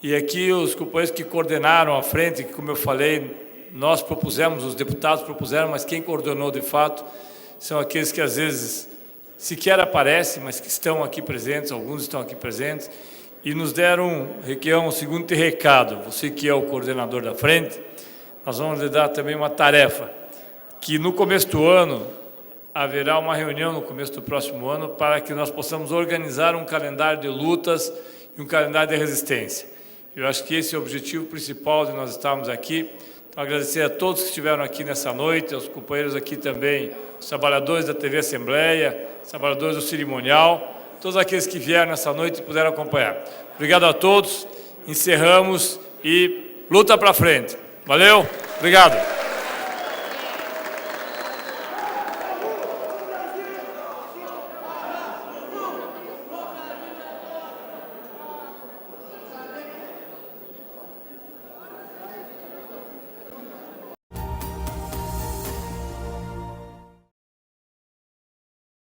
e aqui os companheiros que coordenaram a frente, que, como eu falei, nós propusemos, os deputados propuseram, mas quem coordenou de fato são aqueles que às vezes sequer aparecem, mas que estão aqui presentes, alguns estão aqui presentes, e nos deram, Requião, o seguinte recado: você que é o coordenador da frente, nós vamos lhe dar também uma tarefa, que no começo do ano haverá uma reunião no começo do próximo ano para que nós possamos organizar um calendário de lutas e um calendário de resistência. Eu acho que esse é o objetivo principal de nós estarmos aqui. Então, agradecer a todos que estiveram aqui nessa noite, aos companheiros aqui também, os trabalhadores da TV Assembleia, os trabalhadores do cerimonial, todos aqueles que vieram nessa noite e puderam acompanhar. Obrigado a todos, encerramos e luta para frente. Valeu, obrigado.